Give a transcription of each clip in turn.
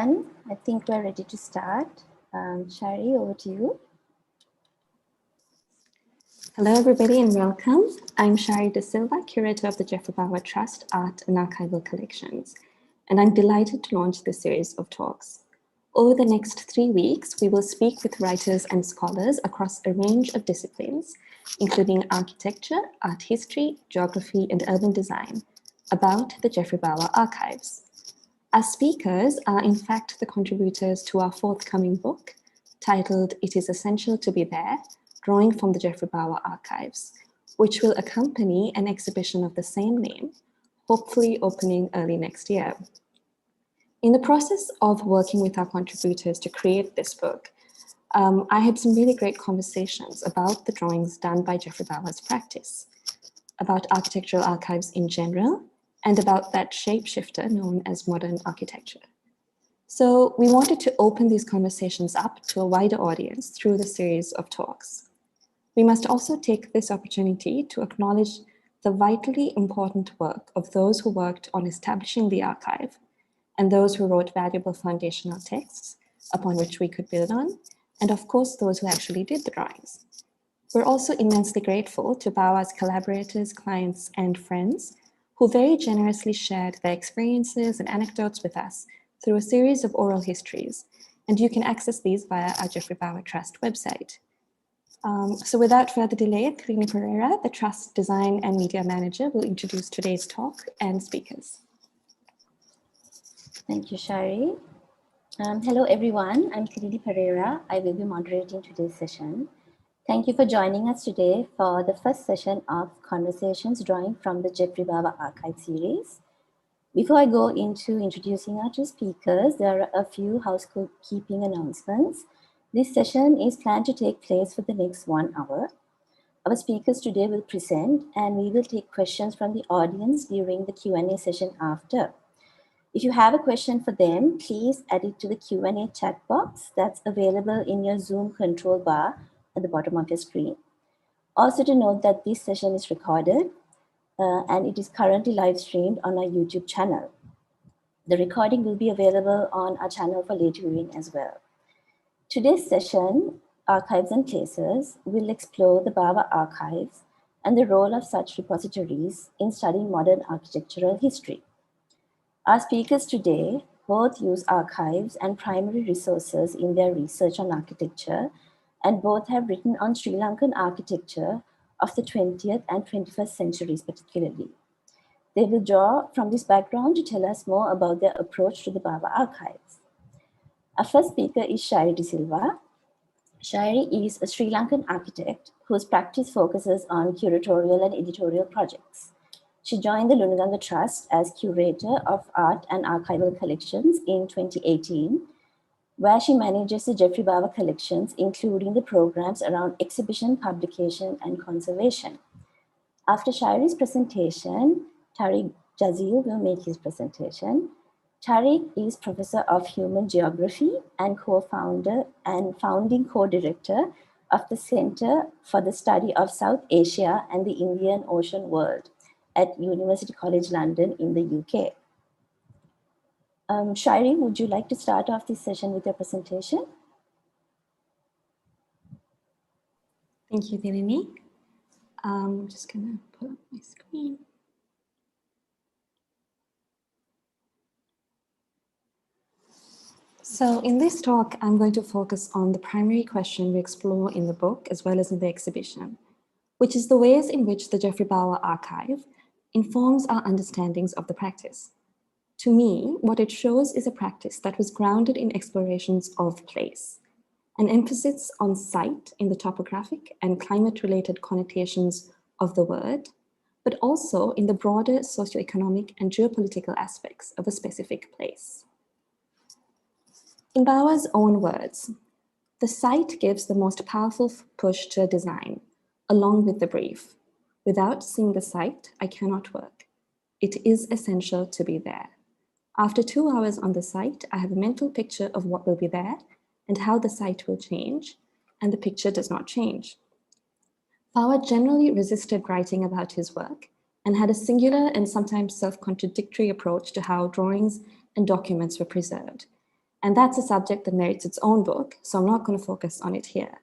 I think we're ready to start. Shayari, over to you. Hello, everybody, and welcome. I'm Shayari Silva, Curator of the Geoffrey Bawa Trust Art and Archival Collections, and I'm delighted to launch this series of talks. Over the next 3 weeks, we will speak with writers and scholars across a range of disciplines, including architecture, art history, geography, and urban design, about the Geoffrey Bawa Archives. Our speakers are in fact the contributors to our forthcoming book, titled It is Essential to Be There, Drawing from the Geoffrey Bawa Archives, which will accompany an exhibition of the same name, hopefully opening early next year. In the process of working with our contributors to create this book, I had some really great conversations about the drawings done by Geoffrey Bawa's practice, about architectural archives in general, and about that shapeshifter known as modern architecture. So we wanted to open these conversations up to a wider audience through the series of talks. We must also take this opportunity to acknowledge the vitally important work of those who worked on establishing the archive and those who wrote valuable foundational texts upon which we could build on, and of course, those who actually did the drawings. We're also immensely grateful to Bawa's collaborators, clients, and friends who very generously shared their experiences and anecdotes with us through a series of oral histories, and you can access these via our Geoffrey Bawa Trust website. So without further delay, Thilini Perera, the Trust Design and Media Manager, will introduce today's talk and speakers. Thank you, Shayari. Hello, everyone. I'm Thilini Perera. I will be moderating today's session. Thank you for joining us today for the first session of Conversations Drawing from the Geoffrey Bawa Archive series. Before I go into introducing our two speakers, there are a few housekeeping announcements. This session is planned to take place for the next 1 hour. Our speakers today will present, and we will take questions from the audience during the Q&A session after. If you have a question for them, please add it to the Q&A chat box that's available in your Zoom control bar at the bottom of your screen. Also to note that this session is recorded and it is currently live streamed on our YouTube channel. The recording will be available on our channel for later viewing as well. Today's session, Archives and Places, will explore the Bawa Archives and the role of such repositories in studying modern architectural history. Our speakers today both use archives and primary resources in their research on architecture, and both have written on Sri Lankan architecture of the 20th and 21st centuries particularly. They will draw from this background to tell us more about their approach to the Bawa Archives. Our first speaker is Shayari Silva. Shayari is a Sri Lankan architect whose practice focuses on curatorial and editorial projects. She joined the Lunuganga Trust as Curator of Art and Archival Collections in 2018, where she manages the Geoffrey Bawa Collections, including the programs around exhibition, publication, and conservation. After Shayari's presentation, Tariq Jazeel will make his presentation. Tariq is Professor of Human Geography and co-founder and founding co-director of the Center for the Study of South Asia and the Indian Ocean World at University College London in the UK. Shayari, would you like to start off this session with your presentation? Thank you, Thilini. I'm just going to pull up my screen. So in this talk, I'm going to focus on the primary question we explore in the book as well as in the exhibition, which is the ways in which the Geoffrey Bawa Archive informs our understandings of the practice. To me, what it shows is a practice that was grounded in explorations of place, an emphasis on site in the topographic and climate-related connotations of the word, but also in the broader socioeconomic and geopolitical aspects of a specific place. In Bawa's own words, the site gives the most powerful push to a design, along with the brief. Without seeing the site, I cannot work. It is essential to be there. After 2 hours on the site, I have a mental picture of what will be there and how the site will change, and the picture does not change. Bawa generally resisted writing about his work and had a singular and sometimes self-contradictory approach to how drawings and documents were preserved, And that's a subject that merits its own book, so I'm not going to focus on it here.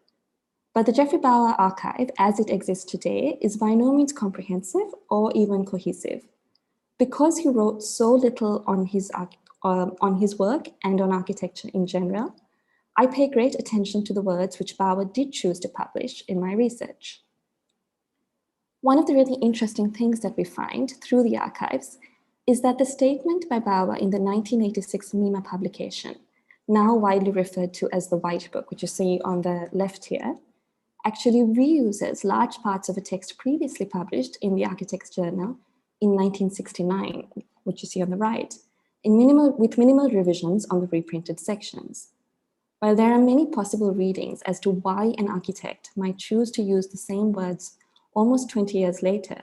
But the Geoffrey Bawa Archive, as it exists today, is by no means comprehensive or even cohesive. Because he wrote so little on his work and on architecture in general, I pay great attention to the words which Bawa did choose to publish in my research. One of the really interesting things that we find through the archives is that the statement by Bawa in the 1986 MIMA publication, now widely referred to as the White Book, which you see on the left here, actually reuses large parts of a text previously published in the Architects Journal in 1969, which you see on the right, with minimal revisions on the reprinted sections. While there are many possible readings as to why an architect might choose to use the same words almost 20 years later,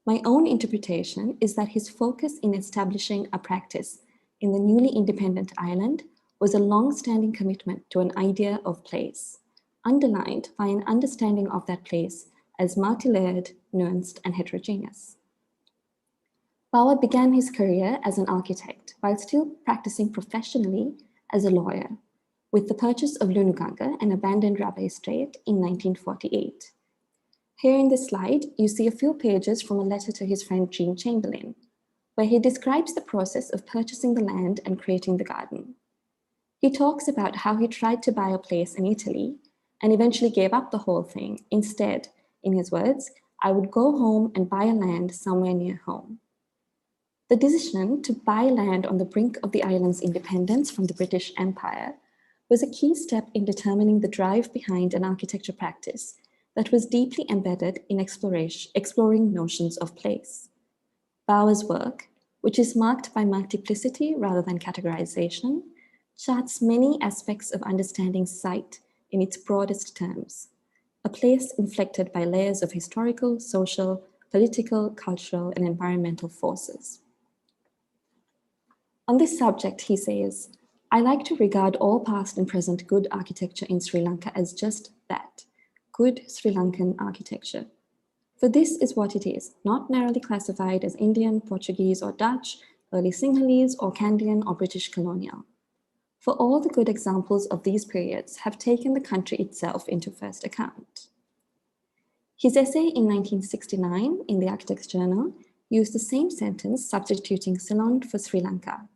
my own interpretation is that his focus in establishing a practice in the newly independent island was a long-standing commitment to an idea of place, underlined by an understanding of that place as multi-layered, nuanced, and heterogeneous. Bawa began his career as an architect while still practicing professionally as a lawyer, with the purchase of Lunuganga, an abandoned rubber estate, in 1948. Here in this slide, you see a few pages from a letter to his friend Jean Chamberlain, where he describes the process of purchasing the land and creating the garden. He talks about how he tried to buy a place in Italy and eventually gave up the whole thing. Instead, in his words, I would go home and buy a land somewhere near home. The decision to buy land on the brink of the island's independence from the British Empire was a key step in determining the drive behind an architecture practice that was deeply embedded in exploring notions of place. Bawa's work, which is marked by multiplicity rather than categorization, charts many aspects of understanding site in its broadest terms, a place inflected by layers of historical, social, political, cultural, and environmental forces. On this subject, he says, I like to regard all past and present good architecture in Sri Lanka as just that, good Sri Lankan architecture. For this is what it is, not narrowly classified as Indian, Portuguese, or Dutch, early Sinhalese, or Kandyan, or British colonial. For all the good examples of these periods have taken the country itself into first account. His essay in 1969 in the Architects Journal used the same sentence, substituting Ceylon for Sri Lanka.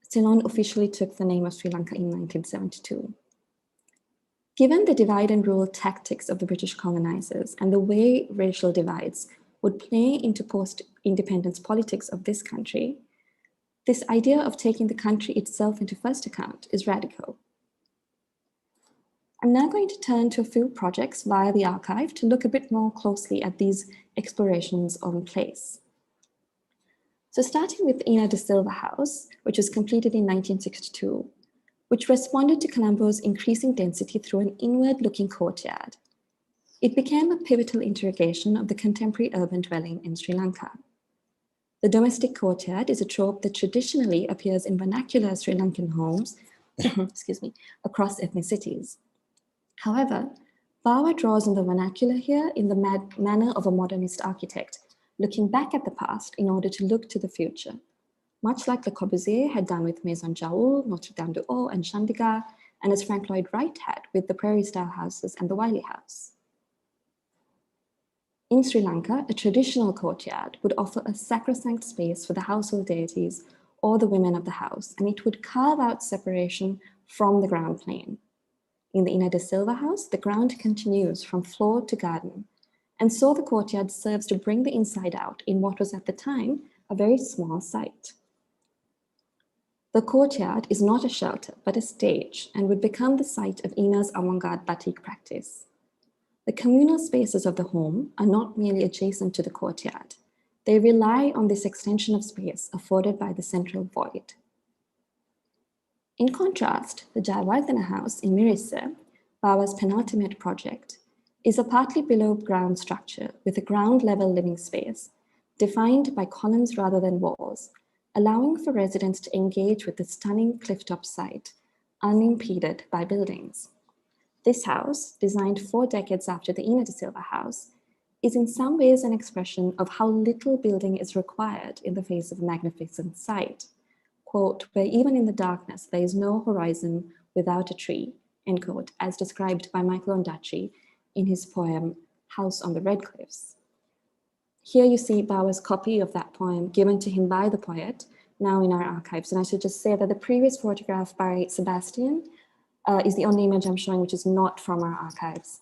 Ceylon officially took the name of Sri Lanka in 1972. Given the divide and rule tactics of the British colonizers and the way racial divides would play into post-independence politics of this country, this idea of taking the country itself into first account is radical. I'm now going to turn to a few projects via the archive to look a bit more closely at these explorations on place. So starting with Ina de Silva House, which was completed in 1962, which responded to Colombo's increasing density through an inward-looking courtyard. It became a pivotal interrogation of the contemporary urban dwelling in Sri Lanka. The domestic courtyard is a trope that traditionally appears in vernacular Sri Lankan homes excuse me, across ethnicities. However, Bawa draws on the vernacular here in the manner of a modernist architect, looking back at the past in order to look to the future, much like Le Corbusier had done with Maison Jaoul, Notre Dame du Haut, and Chandigarh, and as Frank Lloyd Wright had with the Prairie-style houses and the Wiley House. In Sri Lanka, a traditional courtyard would offer a sacrosanct space for the household deities or the women of the house, and it would carve out separation from the ground plane. In the Ina de Silva house, the ground continues from floor to garden, and so the courtyard serves to bring the inside out in what was at the time a very small site. The courtyard is not a shelter, but a stage, and would become the site of Ina's avant-garde batik practice. The communal spaces of the home are not merely adjacent to the courtyard. They rely on this extension of space afforded by the central void. In contrast, the Jayawardena house in Mirissa, Bawa's penultimate project, is a partly below ground structure with a ground level living space, defined by columns rather than walls, allowing for residents to engage with the stunning clifftop site, unimpeded by buildings. This house, designed 4 decades after the Ina de Silva house, is in some ways an expression of how little building is required in the face of a magnificent site. quote, where even in the darkness, there is no horizon without a tree, end quote, as described by Michael Ondaatje in his poem, House on the Red Cliffs. Here you see Bawa's copy of that poem given to him by the poet, now in our archives. And I should just say that the previous photograph by Sebastian is the only image I'm showing which is not from our archives.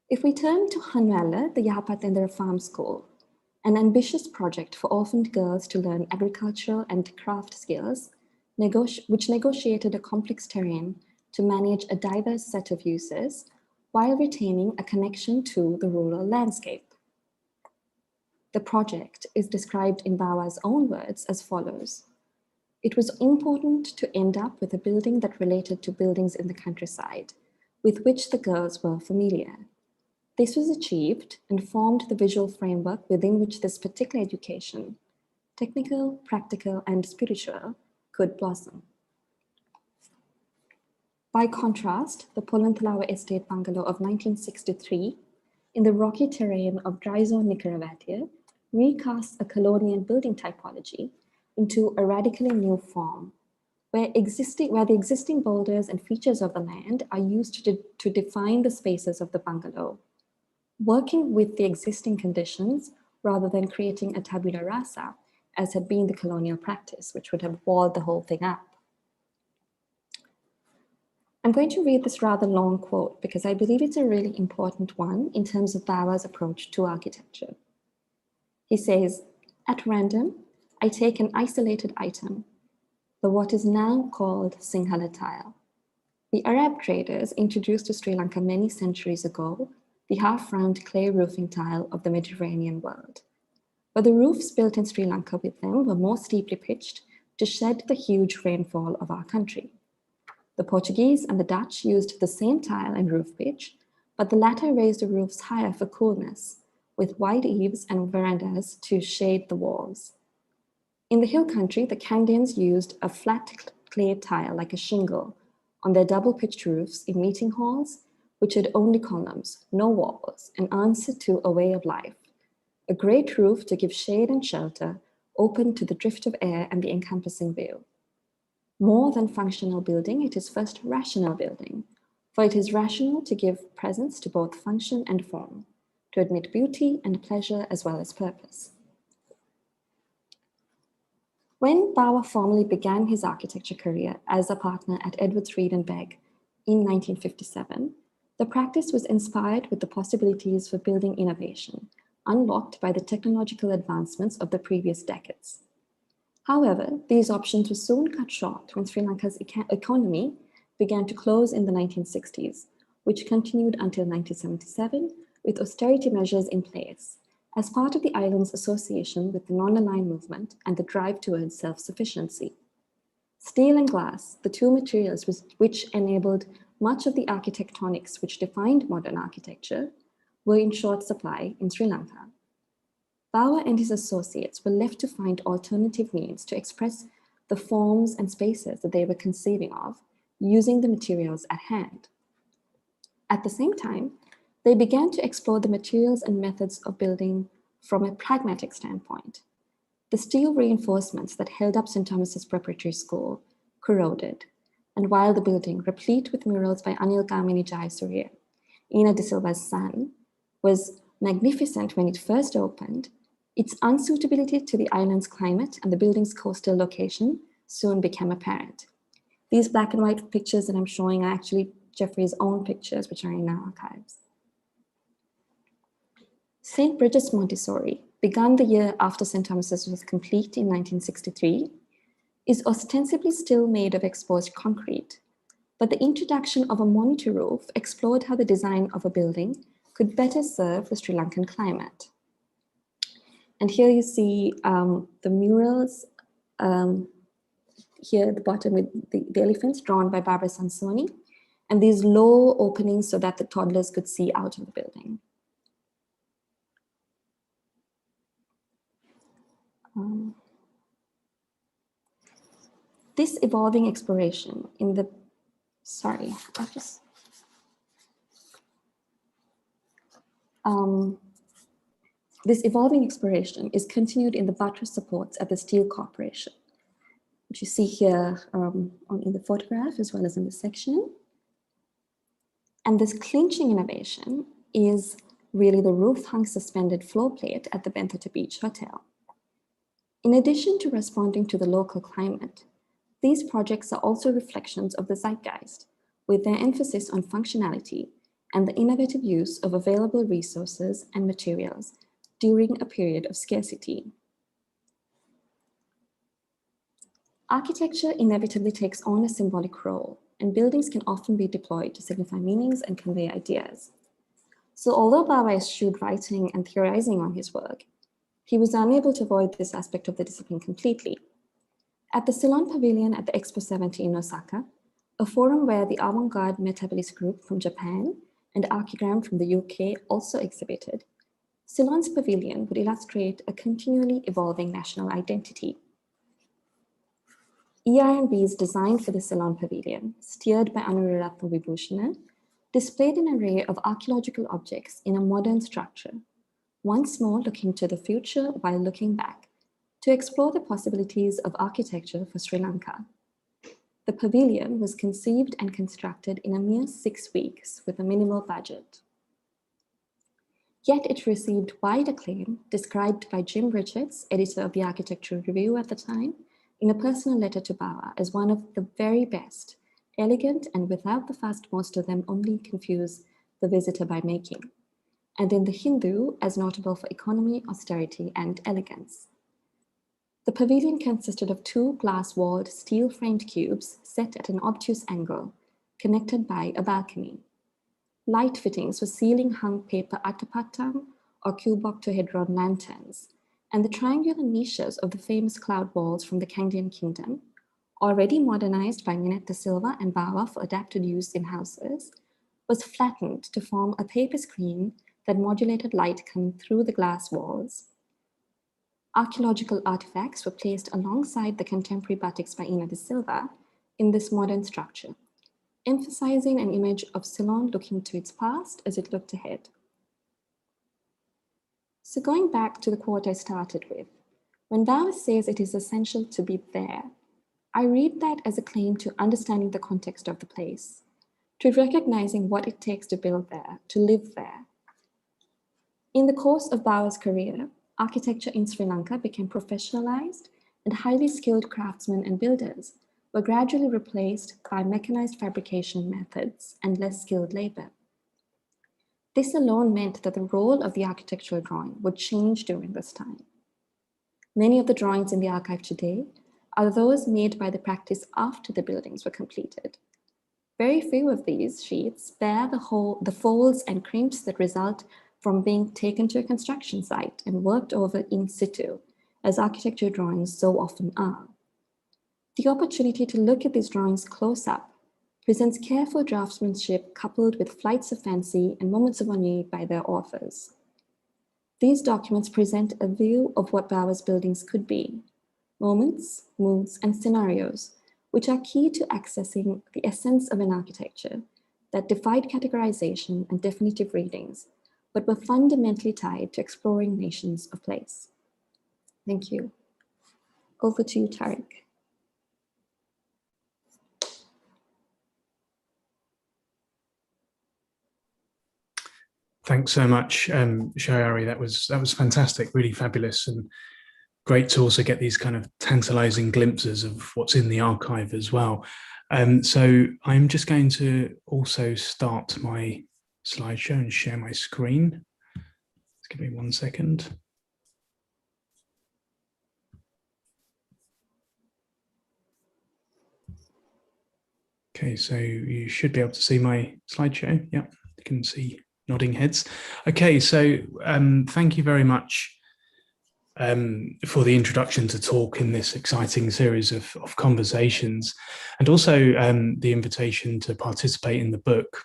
If we turn to Hanwelle, the Yapatendra Farm School, an ambitious project for orphaned girls to learn agricultural and craft skills, which negotiated a complex terrain to manage a diverse set of uses while retaining a connection to the rural landscape. The project is described in Bawa's own words as follows. It was important to end up with a building that related to buildings in the countryside, with which the girls were familiar. This was achieved and formed the visual framework within which this particular education, technical, practical, and spiritual, could blossom. By contrast, the Polantalawa Estate Bungalow of 1963, in the rocky terrain of dry zone Nicaravatia, recasts a colonial building typology into a radically new form, where the existing boulders and features of the land are used to define the spaces of the bungalow, working with the existing conditions rather than creating a tabula rasa, as had been the colonial practice, which would have walled the whole thing up. I'm going to read this rather long quote because I believe it's a really important one in terms of Bawa's approach to architecture. He says, at random, I take an isolated item, the what is now called Sinhala tile. The Arab traders introduced to Sri Lanka many centuries ago the half-round clay roofing tile of the Mediterranean world. But the roofs built in Sri Lanka with them were more steeply pitched to shed the huge rainfall of our country. The Portuguese and the Dutch used the same tile and roof pitch, but the latter raised the roofs higher for coolness, with wide eaves and verandas to shade the walls. In the hill country, the Kandins used a flat clay tile like a shingle on their double-pitched roofs in meeting halls, which had only columns, no walls, an answer to a way of life. A great roof to give shade and shelter, open to the drift of air and the encompassing view. More than functional building, it is first rational building, for it is rational to give presence to both function and form, to admit beauty and pleasure as well as purpose. When Bawa formally began his architecture career as a partner at Edwards Reed and Begg in 1957, the practice was inspired with the possibilities for building innovation, unlocked by the technological advancements of the previous decades. However, these options were soon cut short when Sri Lanka's economy began to close in the 1960s, which continued until 1977 with austerity measures in place as part of the island's association with the non-aligned movement and the drive towards self-sufficiency. Steel and glass, the two materials which enabled much of the architectonics which defined modern architecture, were in short supply in Sri Lanka. Bawa and his associates were left to find alternative means to express the forms and spaces that they were conceiving of using the materials at hand. At the same time, they began to explore the materials and methods of building from a pragmatic standpoint. The steel reinforcements that held up St. Thomas's Preparatory School corroded, and while the building, replete with murals by Anil Kamini Jayasuriya, Ina de Silva's son, was magnificent when it first opened, its unsuitability to the island's climate and the building's coastal location soon became apparent. These black and white pictures that I'm showing are actually Geoffrey's own pictures, which are in our archives. St. Bridget's Montessori, begun the year after St. Thomas's was complete in 1963, is ostensibly still made of exposed concrete, but the introduction of a monitor roof explored how the design of a building could better serve the Sri Lankan climate. And here you see the murals, here at the bottom with the elephants drawn by Barbara Sansoni, and these low openings so that the toddlers could see out of the building. This evolving exploration in the, sorry, I just, This evolving exploration is continued in the buttress supports at the Steel Corporation, which you see here in the photograph as well as in the section. And this clinching innovation is really the roof-hung suspended floor plate at the Benthuta Beach Hotel. In addition to responding to the local climate, these projects are also reflections of the zeitgeist, with their emphasis on functionality and the innovative use of available resources and materials during a period of scarcity. Architecture inevitably takes on a symbolic role, and buildings can often be deployed to signify meanings and convey ideas. So although Bawa eschewed writing and theorizing on his work, he was unable to avoid this aspect of the discipline completely. At the Ceylon Pavilion at the Expo 70 in Osaka, a forum where the avant-garde Metabolist group from Japan and Archigram from the UK also exhibited, Ceylon's pavilion would illustrate a continually evolving national identity. EIMB's design for the Ceylon Pavilion, steered by Anuradha Vibhushana, displayed an array of archaeological objects in a modern structure, once more looking to the future while looking back, to explore the possibilities of architecture for Sri Lanka. The pavilion was conceived and constructed in a mere 6 weeks with a minimal budget. Yet it received wide acclaim, described by Jim Richards, editor of the Architectural Review at the time, in a personal letter to Bawa as one of the very best, elegant and without the fuss most of them only confuse the visitor by making, and in the Hindu as notable for economy, austerity, and elegance. The pavilion consisted of 2 glass-walled, steel-framed cubes set at an obtuse angle, connected by a balcony. Light fittings were ceiling-hung paper attapattam or cube octahedron lanterns, and the triangular niches of the famous cloud walls from the Kangdian kingdom, already modernized by Minetta Silva and Bawa for adapted use in houses, was flattened to form a paper screen that modulated light coming through the glass walls. Archaeological artifacts were placed alongside the contemporary batiks by Ina de Silva in this modern structure, emphasizing an image of Ceylon looking to its past as it looked ahead. So going back to the quote I started with, when Bawa says it is essential to be there, I read that as a claim to understanding the context of the place, to recognizing what it takes to build there, to live there. In the course of Bawa's career, architecture in Sri Lanka became professionalized, and highly skilled craftsmen and builders were gradually replaced by mechanized fabrication methods and less skilled labor. This alone meant that the role of the architectural drawing would change during this time. Many of the drawings in the archive today are those made by the practice after the buildings were completed. Very few of these sheets bear the folds and crimps that result from being taken to a construction site and worked over in situ, as architecture drawings so often are. The opportunity to look at these drawings close up presents careful draftsmanship coupled with flights of fancy and moments of ennui by their authors. These documents present a view of what Bawa's buildings could be, moments, moods, and scenarios, which are key to accessing the essence of an architecture that defied categorization and definitive readings, but were fundamentally tied to exploring nations of place. Thank you. Over to you, Tariq. Thanks so much, Shayari. That was fantastic, really fabulous, and great to also get these kind of tantalizing glimpses of what's in the archive as well. So I'm just going to also start my slideshow and share my screen. Just give me 1 second. Okay, so you should be able to see my slideshow. Yeah, you can see nodding heads. Okay, so thank you very much for the introduction to talk in this exciting series of conversations, and also the invitation to participate in the book.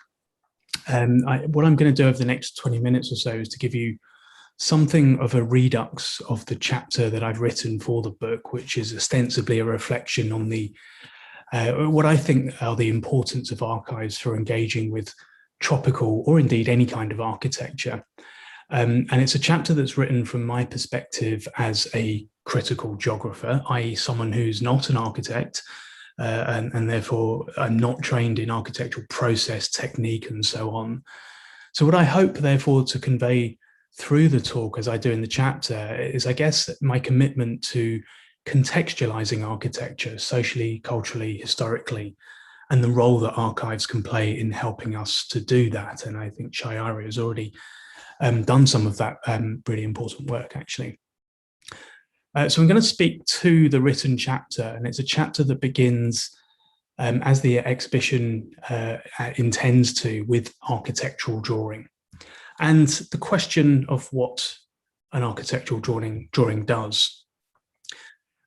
What I'm going to do over the next 20 minutes or so is to give you something of a redux of the chapter that I've written for the book, which is ostensibly a reflection on the what I think are the importance of archives for engaging with tropical or indeed any kind of architecture. And it's a chapter that's written from my perspective as a critical geographer, i.e. someone who's not an architect, and therefore I'm not trained in architectural process, technique, and so on. So what I hope, therefore, to convey through the talk, as I do in the chapter, is, I guess, my commitment to contextualizing architecture socially, culturally, historically, and the role that archives can play in helping us to do that. And I think Shayari has already done some of that really important work, actually. So I'm going to speak to the written chapter, and it's a chapter that begins, as the exhibition intends to, with architectural drawing. And the question of what an architectural drawing does.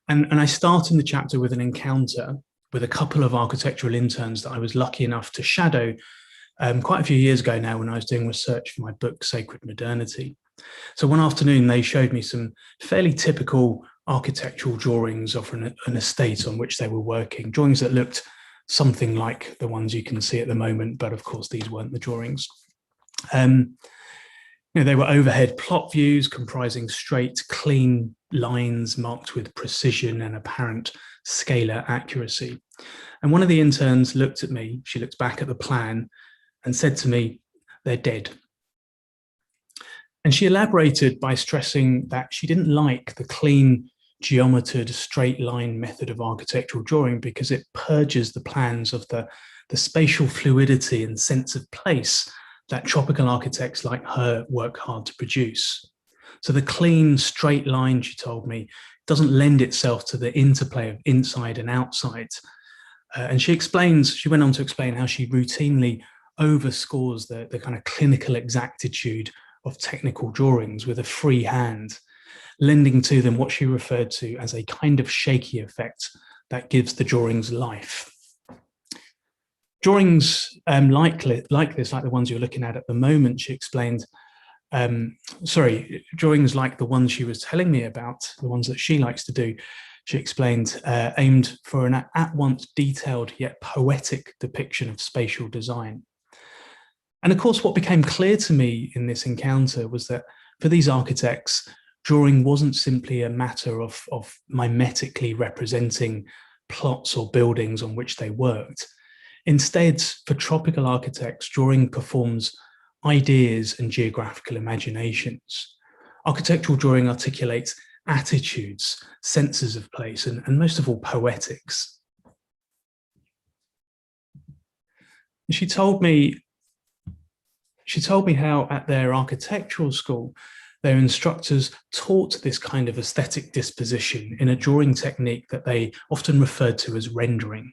And I start in the chapter with an encounter with a couple of architectural interns that I was lucky enough to shadow quite a few years ago now, when I was doing research for my book, Sacred Modernity. So one afternoon, they showed me some fairly typical architectural drawings of an estate on which they were working, drawings that looked something like the ones you can see at the moment, but of course, these weren't the drawings. They were overhead plot views comprising straight, clean lines marked with precision and apparent scalar accuracy. And one of the interns looked at me, she looked back at the plan and said to me, "They're dead." And she elaborated by stressing that she didn't like the clean, geometred, straight line method of architectural drawing because it purges the plans of the spatial fluidity and sense of place that tropical architects like her work hard to produce. So the clean, straight line, she told me, doesn't lend itself to the interplay of inside and outside. And she went on to explain how she routinely overscores the kind of clinical exactitude of technical drawings with a free hand, lending to them what she referred to as a kind of shaky effect that gives the drawings life. Drawings like this, like the ones you're looking at the moment, she explained, drawings like the ones she was telling me about, the ones that she likes to do, she explained, aimed for an at once detailed yet poetic depiction of spatial design. And of course, what became clear to me in this encounter was that for these architects, drawing wasn't simply a matter of mimetically representing plots or buildings on which they worked. Instead, for tropical architects, drawing performs ideas and geographical imaginations. Architectural drawing articulates attitudes, senses of place, and most of all, poetics. She told me how at their architectural school, their instructors taught this kind of aesthetic disposition in a drawing technique that they often referred to as rendering.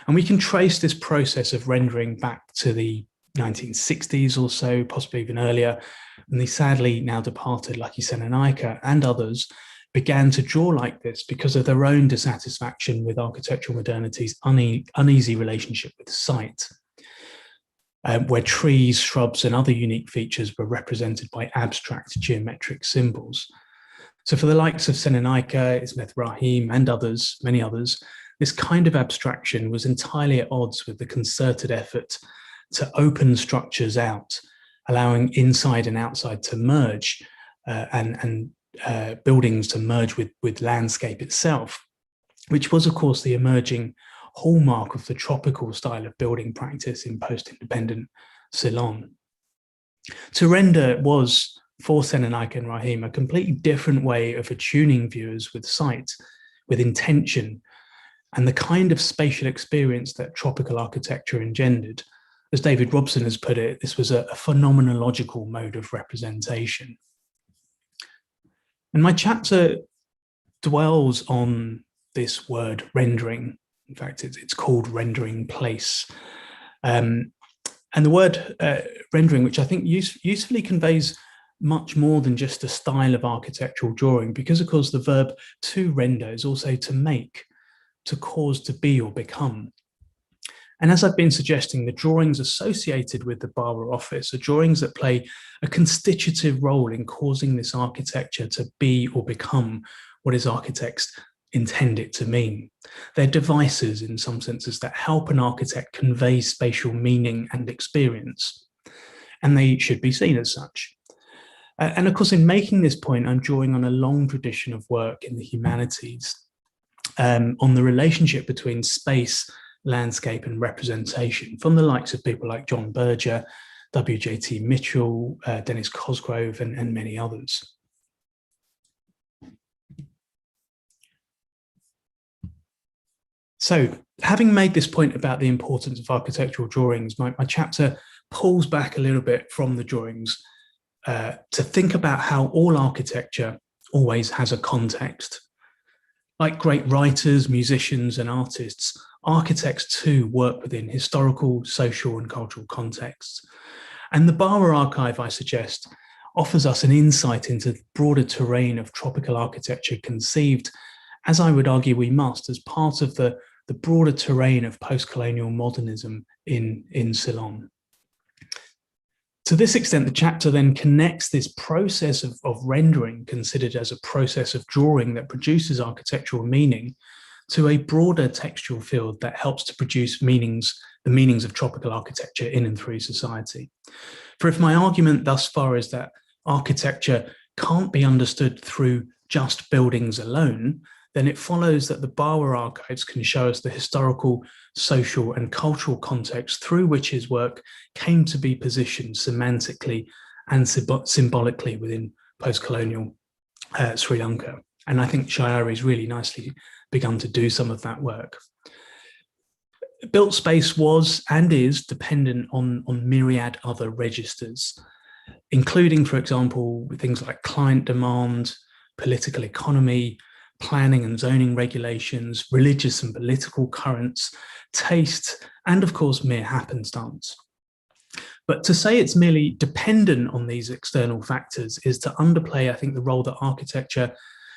And we can trace this process of rendering back to the 1960s or so, possibly even earlier, and the sadly now departed Lucky Senanaika and others began to draw like this because of their own dissatisfaction with architectural modernity's uneasy relationship with sight, where trees, shrubs, and other unique features were represented by abstract geometric symbols. So for the likes of Senanaika, Ismet Rahim, and others, many others, this kind of abstraction was entirely at odds with the concerted effort to open structures out, allowing inside and outside to merge, and buildings to merge with landscape itself, which was, of course, the emerging hallmark of the tropical style of building practice in post-independent Ceylon. To render was, for Senanaika and Rahim, a completely different way of attuning viewers with sight, with intention, and the kind of spatial experience that tropical architecture engendered. As David Robson has put it, this was a phenomenological mode of representation. And my chapter dwells on this word rendering. In fact, it's called rendering place. And the word rendering, which I think usefully conveys much more than just a style of architectural drawing, because of course the verb to render is also to make, to cause to be or become. And as I've been suggesting, the drawings associated with the Bawa office are drawings that play a constitutive role in causing this architecture to be or become what its architects intend it to mean. They're devices, in some senses, that help an architect convey spatial meaning and experience, and they should be seen as such. And of course, in making this point, I'm drawing on a long tradition of work in the humanities on the relationship between space, landscape, and representation from the likes of people like John Berger, W.J.T. Mitchell, Dennis Cosgrove, and many others. So, having made this point about the importance of architectural drawings, my chapter pulls back a little bit from the drawings to think about how all architecture always has a context. Like great writers, musicians, and artists, architects too work within historical, social, and cultural contexts. And the Bawa Archive, I suggest, offers us an insight into the broader terrain of tropical architecture conceived, as I would argue we must, as part of the broader terrain of post-colonial modernism in Ceylon. To this extent, the chapter then connects this process of rendering, considered as a process of drawing that produces architectural meaning, to a broader textual field that helps to produce the meanings of tropical architecture in and through society. For if my argument thus far is that architecture can't be understood through just buildings alone, then it follows that the Bawa Archives can show us the historical, social, and cultural context through which his work came to be positioned semantically and symbolically within post-colonial Sri Lanka. And I think Shayari has really nicely begun to do some of that work. Built space was and is dependent on myriad other registers, including, for example, things like client demand, political economy, planning and zoning regulations, religious and political currents, taste, and of course, mere happenstance. But to say it's merely dependent on these external factors is to underplay, I think, the role that architecture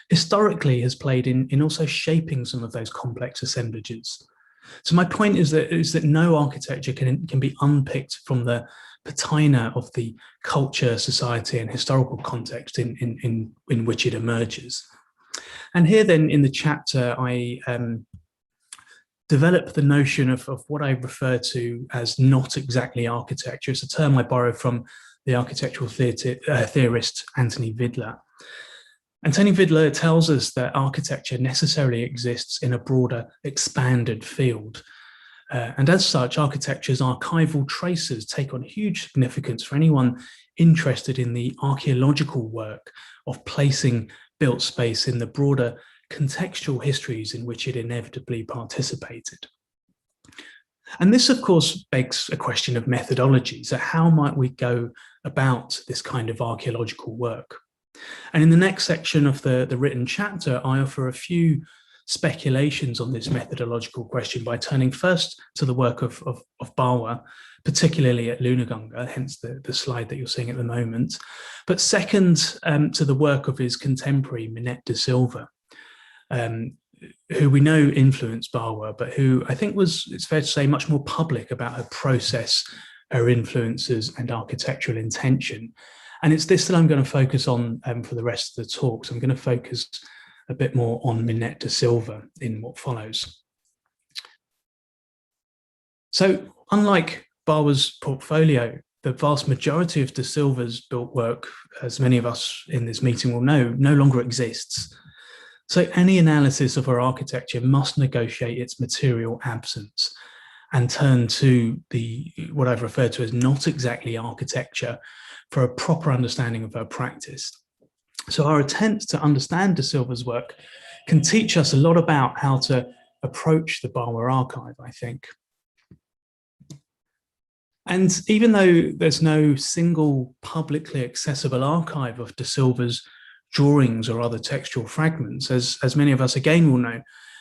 historically has played in also shaping some of those complex assemblages. So my point is that no architecture can be unpicked from the patina of the culture, society, and historical context in which it emerges. And here then in the chapter, I develop the notion of what I refer to as not exactly architecture. It's a term I borrow from the architectural theorist Antony Vidler. Antony Vidler tells us that architecture necessarily exists in a broader, expanded field. And as such, architecture's archival traces take on huge significance for anyone interested in the archaeological work of placing built space in the broader contextual histories in which it inevitably participated. And this, of course, begs a question of methodology. So how might we go about this kind of archaeological work? And in the next section of the written chapter, I offer a few speculations on this methodological question by turning first to the work of Bawa, particularly at Lunuganga, hence the slide that you're seeing at the moment, but second to the work of his contemporary Minette de Silva, who we know influenced Bawa, but who I think it's fair to say, much more public about her process, her influences, and architectural intention. And it's this that I'm going to focus on for the rest of the talk. So I'm going to focus a bit more on Minette de Silva in what follows. So unlike Bawa's portfolio, the vast majority of de Silva's built work, as many of us in this meeting will know, no longer exists. So any analysis of her architecture must negotiate its material absence and turn to what I've referred to as not exactly architecture for a proper understanding of her practice. So our attempts to understand de Silva's work can teach us a lot about how to approach the Bawa Archive, I think. And even though there's no single publicly accessible archive of de Silva's drawings or other textual fragments, as many of us again will know,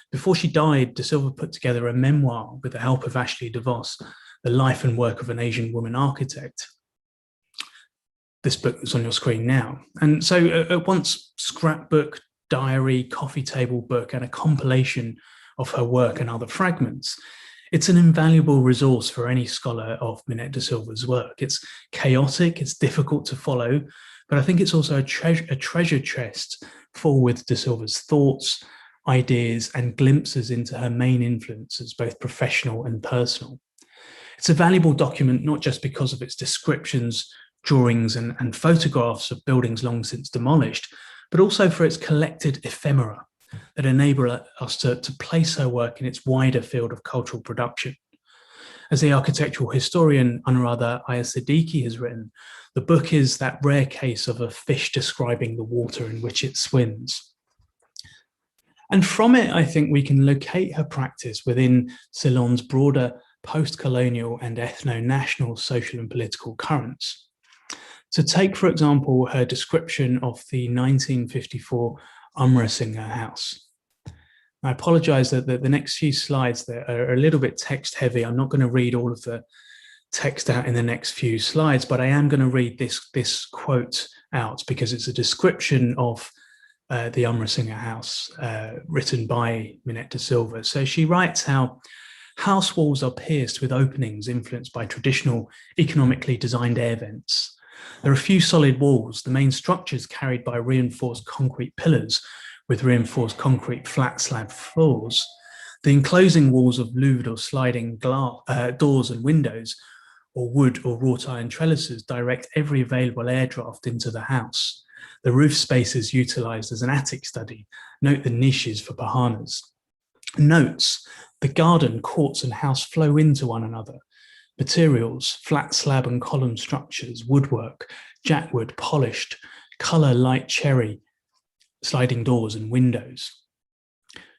before she died, de Silva put together a memoir with the help of Ashley DeVos, The Life and Work of an Asian Woman Architect. This book is on your screen now. And so at once scrapbook, diary, coffee table book, and a compilation of her work and other fragments, it's an invaluable resource for any scholar of Minette de Silva's work. It's chaotic, it's difficult to follow, but I think it's also a treasure chest full with de Silva's thoughts, ideas, and glimpses into her main influences, both professional and personal. It's a valuable document, not just because of its descriptions, drawings and photographs of buildings long since demolished, but also for its collected ephemera that enable us to place her work in its wider field of cultural production. As the architectural historian Anuradha Ayasidiki has written, the book is that rare case of a fish describing the water in which it swims. And from it, I think we can locate her practice within Ceylon's broader post-colonial and ethno-national social and political currents. So take, for example, her description of the 1954 Amrasingha house. I apologize that the next few slides there are a little bit text heavy. I'm not going to read all of the text out in the next few slides, but I am going to read this quote out because it's a description of the Amrasingha house written by Minette de Silva. So she writes how house walls are pierced with openings influenced by traditional economically designed air vents. There are few solid walls. The main structure is carried by reinforced concrete pillars with reinforced concrete flat slab floors. The enclosing walls of louvred or sliding doors and windows, or wood or wrought iron trellises, direct every available air draft into the house. The roof space is utilized as an attic study. Note the niches for pahanas. Notes, the garden, courts and house flow into one another. Materials, flat slab and column structures, woodwork, jackwood, polished, color light cherry, sliding doors and windows.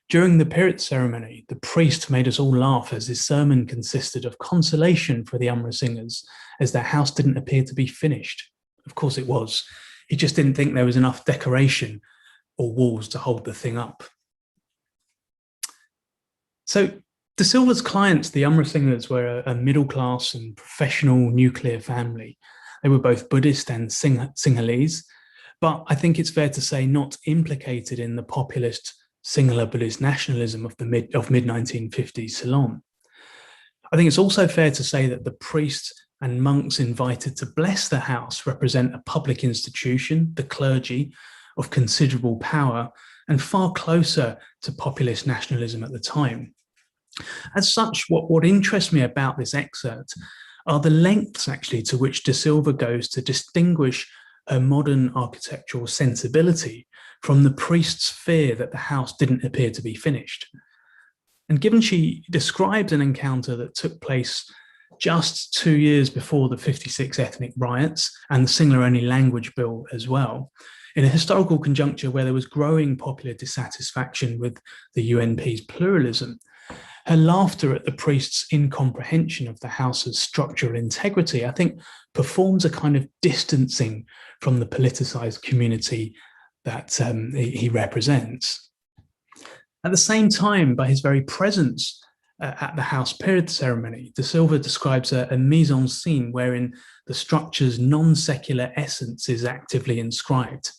During the Pirit ceremony, the priest made us all laugh as his sermon consisted of consolation for the Amrasinghas as their house didn't appear to be finished. Of course it was. He just didn't think there was enough decoration or walls to hold the thing up. So de Silva's clients, the Amrasinghas, were a middle-class and professional nuclear family. They were both Buddhist and Sinhalese, but I think it's fair to say not implicated in the populist Sinhala Buddhist nationalism of mid-1950s Ceylon. I think it's also fair to say that the priests and monks invited to bless the house represent a public institution, the clergy, of considerable power and far closer to populist nationalism at the time. As such, what interests me about this excerpt are the lengths actually to which de Silva goes to distinguish her modern architectural sensibility from the priest's fear that the house didn't appear to be finished. And given she describes an encounter that took place just 2 years before the 56 ethnic riots and the Sinhala-only language bill as well, in a historical conjuncture where there was growing popular dissatisfaction with the UNP's pluralism, her laughter at the priest's incomprehension of the house's structural integrity, I think, performs a kind of distancing from the politicized community that he represents. At the same time, by his very presence at the house period ceremony, de Silva describes a mise en scene wherein the structure's non-secular essence is actively inscribed.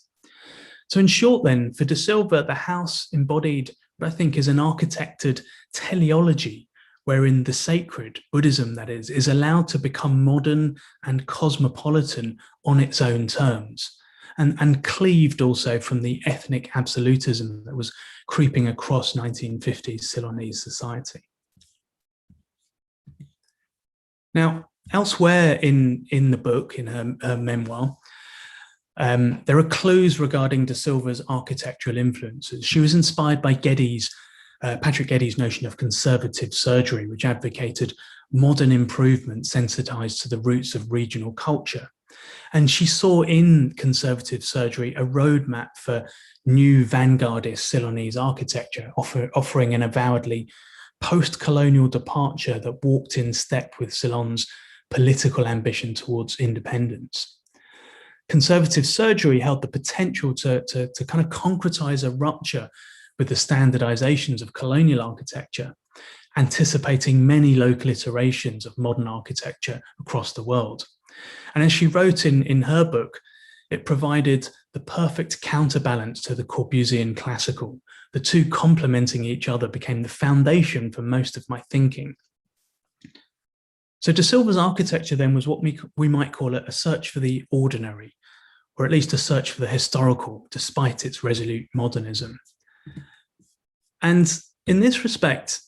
So in short then, for de Silva, the house embodied what I think is an architected teleology wherein the sacred, Buddhism that is allowed to become modern and cosmopolitan on its own terms, and cleaved also from the ethnic absolutism that was creeping across 1950s Ceylonese society. Now, elsewhere in the book, in her memoir, there are clues regarding de Silva's architectural influences. She was inspired by Patrick Geddes' notion of conservative surgery, which advocated modern improvement sensitized to the roots of regional culture. And she saw in conservative surgery a roadmap for new vanguardist Ceylonese architecture, offering an avowedly post-colonial departure that walked in step with Ceylon's political ambition towards independence. Conservative surgery held the potential to kind of concretize a rupture with the standardizations of colonial architecture, anticipating many local iterations of modern architecture across the world. And as she wrote in her book, it provided the perfect counterbalance to the Corbusian classical. The two complementing each other became the foundation for most of my thinking. So de Silva's architecture then was what we might call a search for the ordinary, or at least a search for the historical, despite its resolute modernism. And in this respect,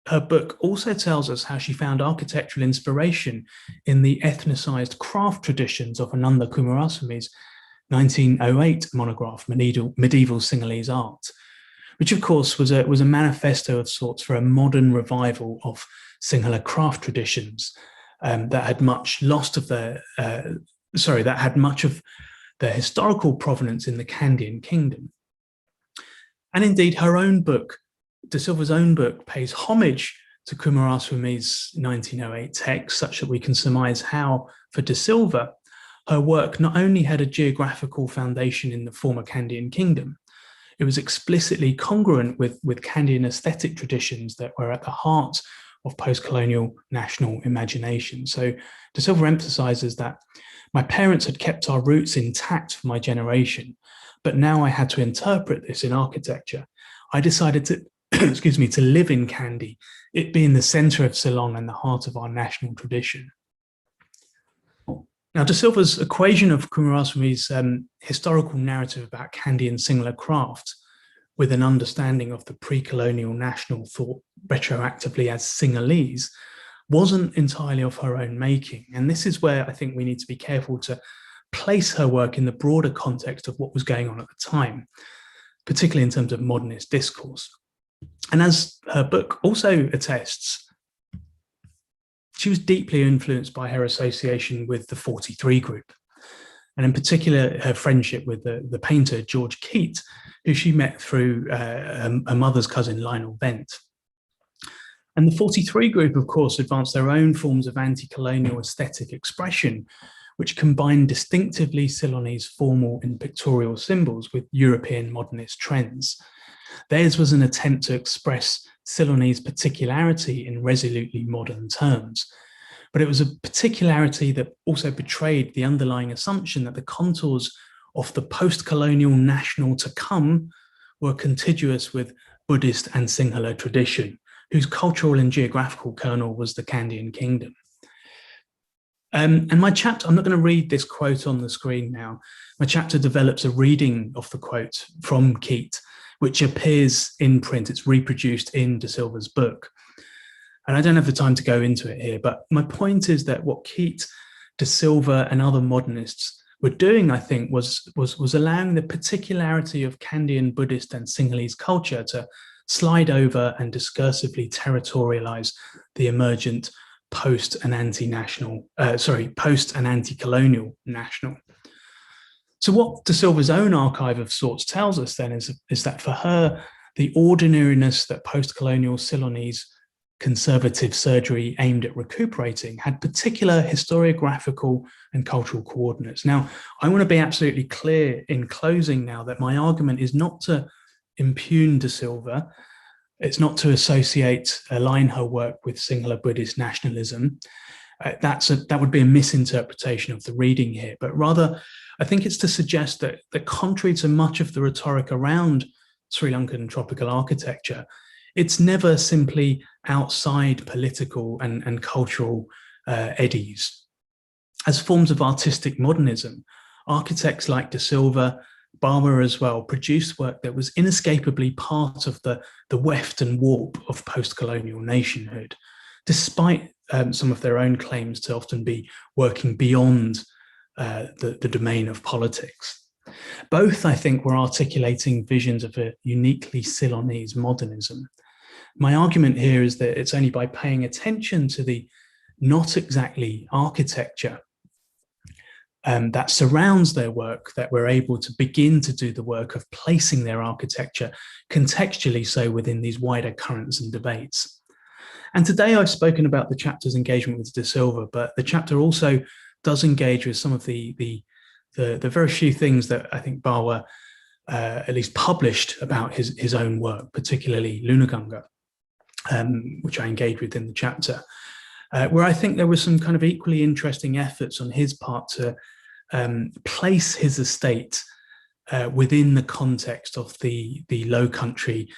her book also tells us how she found architectural inspiration in the ethnicized craft traditions of Ananda Coomaraswamy's 1908 monograph, Medieval Sinhalese Art, which of course was a manifesto of sorts for a modern revival of Sinhala craft traditions that had much of their historical provenance in the Kandyan kingdom. And indeed, her own book, De Silva's own book, pays homage to Coomaraswamy's 1908 text, such that we can surmise how, for De Silva, her work not only had a geographical foundation in the former Kandyan kingdom, it was explicitly congruent with Kandyan aesthetic traditions that were at the heart of post-colonial national imagination. So De Silva emphasizes that my parents had kept our roots intact for my generation, but now I had to interpret this in architecture. I decided to, to live in Kandy, it being the center of Ceylon and the heart of our national tradition. Now, De Silva's equation of Coomaraswamy's historical narrative about Kandyan Sinhala craft with an understanding of the pre-colonial national thought retroactively as Sinhalese wasn't entirely of her own making. And this is where I think we need to be careful to place her work in the broader context of what was going on at the time, particularly in terms of modernist discourse. And as her book also attests, she was deeply influenced by her association with the 43 group, and in particular, her friendship with the painter George Keat, who she met through her mother's cousin Lionel Bent. And the 43 group, of course, advanced their own forms of anti-colonial aesthetic expression, which combined distinctively Ceylonese formal and pictorial symbols with European modernist trends. Theirs was an attempt to express Ceylonese particularity in resolutely modern terms, but it was a particularity that also betrayed the underlying assumption that the contours of the post-colonial national to come were contiguous with Buddhist and Sinhala tradition, whose cultural and geographical kernel was the Kandyan kingdom. And my chapter, I'm not going to read this quote on the screen now. My chapter develops a reading of the quote from Keat, which appears in print. It's reproduced in De Silva's book. And I don't have the time to go into it here, but my point is that what Keat, De Silva, and other modernists were doing, I think, was allowing the particularity of Kandyan Buddhist and Sinhalese culture to slide over and discursively territorialize the emergent post and anti-colonial national. So what De Silva's own archive of sorts tells us then is that for her, the ordinariness that post-colonial Ceylonese conservative surgery aimed at recuperating had particular historiographical and cultural coordinates. Now, I want to be absolutely clear in closing now that my argument is not to impugn De Silva. It's not to align her work with Sinhala Buddhist nationalism. That would be a misinterpretation of the reading here, but rather, I think it's to suggest that contrary to much of the rhetoric around Sri Lankan tropical architecture, it's never simply outside political and cultural eddies. As forms of artistic modernism, architects like De Silva, Bawa as well, produced work that was inescapably part of the weft and warp of post-colonial nationhood, despite some of their own claims to often be working beyond the domain of politics. Both, I think, were articulating visions of a uniquely Ceylonese modernism. My argument here is that it's only by paying attention to the not exactly architecture that surrounds their work that we're able to begin to do the work of placing their architecture contextually so within these wider currents and debates. And today I've spoken about the chapter's engagement with De Silva, but the chapter also does engage with some of the very few things that I think Bawa at least published about his own work, particularly Lunuganga, which I engage with in the chapter, where I think there were some kind of equally interesting efforts on his part to place his estate within the context of the low country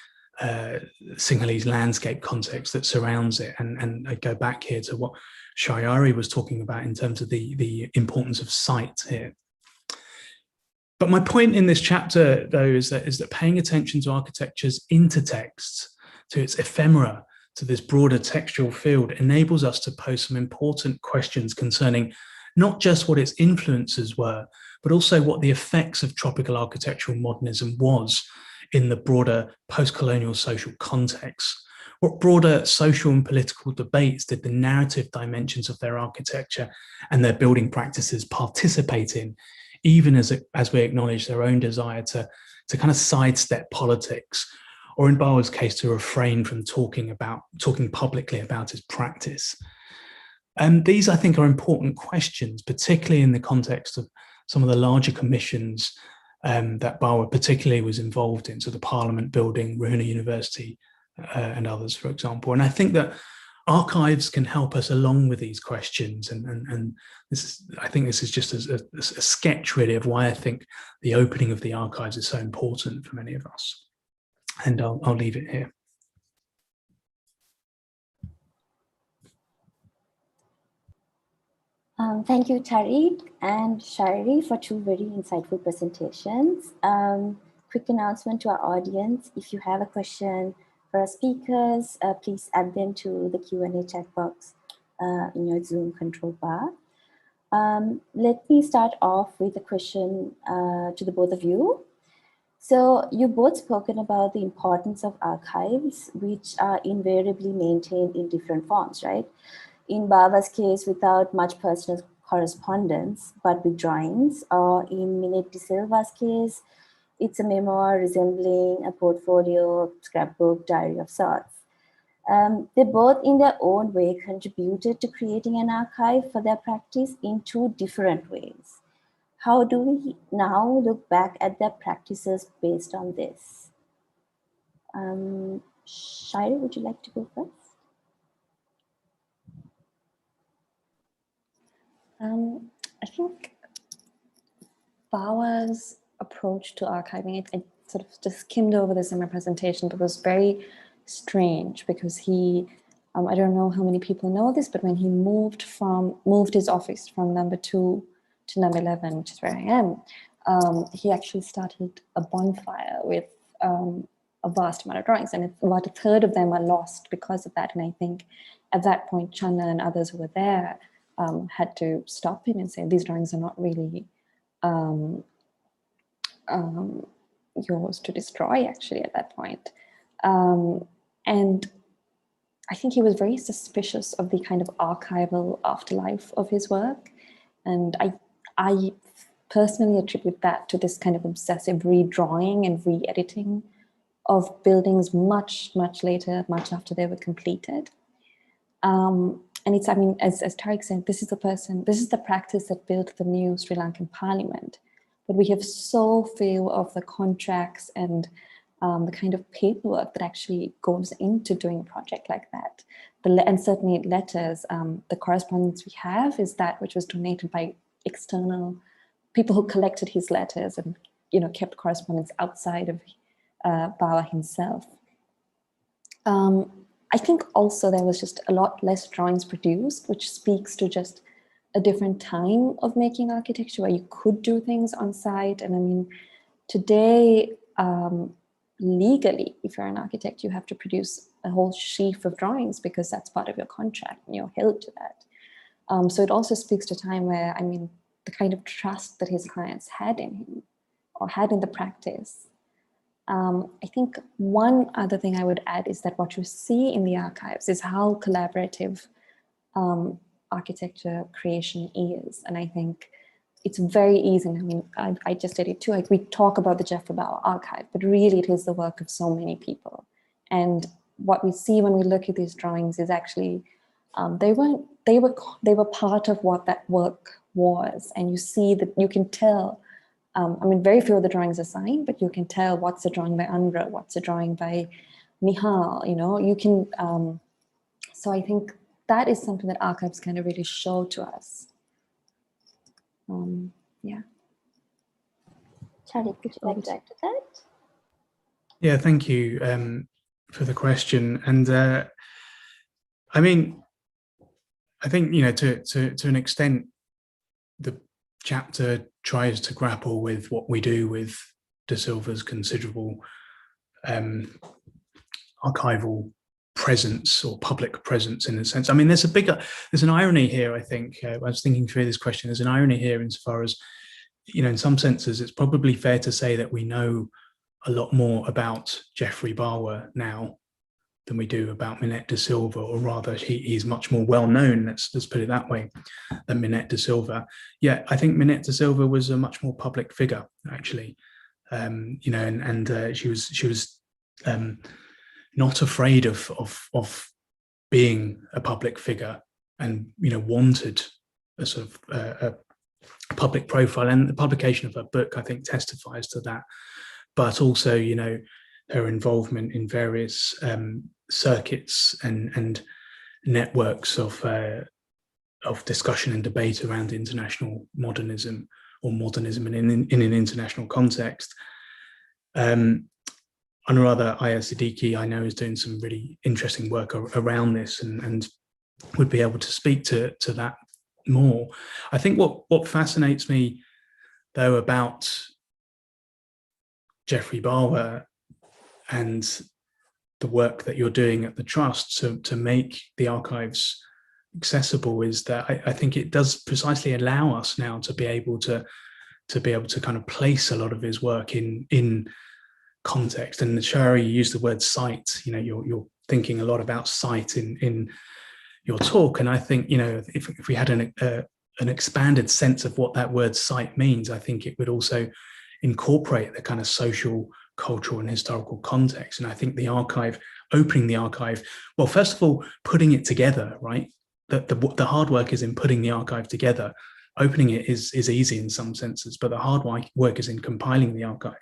Sinhalese landscape context that surrounds it. And I go back here to what Shayari was talking about in terms of the importance of site here. But my point in this chapter, though, is that paying attention to architecture's intertexts, to its ephemera, to this broader textual field enables us to pose some important questions concerning not just what its influences were, but also what the effects of tropical architectural modernism was in the broader post-colonial social context. What broader social and political debates did the narrative dimensions of their architecture and their building practices participate in, even as we acknowledge their own desire to kind of sidestep politics, or in Bawa's case, to refrain from talking publicly about his practice. These, I think, are important questions, particularly in the context of some of the larger commissions that Bawa particularly was involved in, so the Parliament Building, Ruhuna University, and others, for example. And I think that archives can help us along with these questions. And I think this is just a sketch, really, of why I think the opening of the archives is so important for many of us. And I'll leave it here. Thank you, Tariq and Shayari, for two very insightful presentations. Quick announcement to our audience: if you have a question for our speakers, please add them to the Q&A chat box in your Zoom control bar. Let me start off with a question to the both of you. So you both spoken about the importance of archives, which are invariably maintained in different forms, right? In Bawa's case, without much personal correspondence, but with drawings, or in Minette de Silva's case, it's a memoir resembling a portfolio, scrapbook, diary of sorts. They both, in their own way, contributed to creating an archive for their practice in two different ways. How do we now look back at their practices based on this? Shayari, would you like to go first? I think Bawa's approach to archiving, I sort of just skimmed over this in my presentation, but was very strange because he, I don't know how many people know this, but when he moved his office from number 2 to number 11, which is where I am, he actually started a bonfire with a vast amount of drawings, and about a third of them are lost because of that. And I think at that point, Channa and others who were there had to stop him and say, these drawings are not really yours to destroy, actually, at that point. And I think he was very suspicious of the kind of archival afterlife of his work. And I personally attribute that to this kind of obsessive redrawing and re-editing of buildings much, much later, much after they were completed. And it's, I mean, as Tariq said, this is the practice that built the new Sri Lankan parliament. But we have so few of the contracts and the kind of paperwork that actually goes into doing a project like that. And certainly letters, the correspondence we have is that which was donated by external people who collected his letters and, you know, kept correspondence outside of Bawa himself. I think also there was just a lot less drawings produced, which speaks to just a different time of making architecture where you could do things on site. And I mean, today, legally, if you're an architect, you have to produce a whole sheaf of drawings because that's part of your contract and you're held to that. So it also speaks to a time where, I mean, the kind of trust that his clients had in him or had in the practice. I think one other thing I would add is that what you see in the archives is how collaborative architecture creation is. And I think it's very easy. I mean, I just did it too. Like, we talk about the Geoffrey Bawa Archive, but really it is the work of so many people. And what we see when we look at these drawings is actually, they were part of what that work was. And you see that, you can tell, I mean, very few of the drawings are signed, but you can tell what's a drawing by Andra, what's a drawing by Mihal, you know, you can, so I think that is something that archives kind of really show to us. Yeah. Tariq, would you like to add to that? Yeah, thank you for the question. And I mean, I think, you know, to an extent, the chapter tries to grapple with what we do with De Silva's considerable archival presence or public presence in a sense. I mean, there's an irony here, I think. I was thinking through this question, there's an irony here insofar as, in some senses, it's probably fair to say that we know a lot more about Geoffrey Bawa now than we do about Minette de Silva, or rather he's much more well known, let's put it that way, than Minette de Silva. Yeah, I think Minette de Silva was a much more public figure, actually. She was not afraid of being a public figure, and wanted a sort of a public profile, and the publication of her book, I think, testifies to that. But also, her involvement in various circuits and networks of discussion and debate around international modernism, or modernism in an international context. Anurada Ayar-Siddiqui, I know, is doing some really interesting work around this, and would be able to speak to that more. I think what fascinates me, though, about Geoffrey Bawa and the work that you're doing at the Trust to make the archives accessible is that I think it does precisely allow us now to be able to kind of place a lot of his work in context. And Shayari, you used the word site. You're thinking a lot about site in your talk, and I think if we had an expanded sense of what that word site means, I think it would also incorporate the kind of social, cultural, and historical context. And I think the archive, opening the archive, well, first of all, putting it together, right? The hard work is in putting the archive together. Opening it is easy in some senses, but the hard work is in compiling the archive.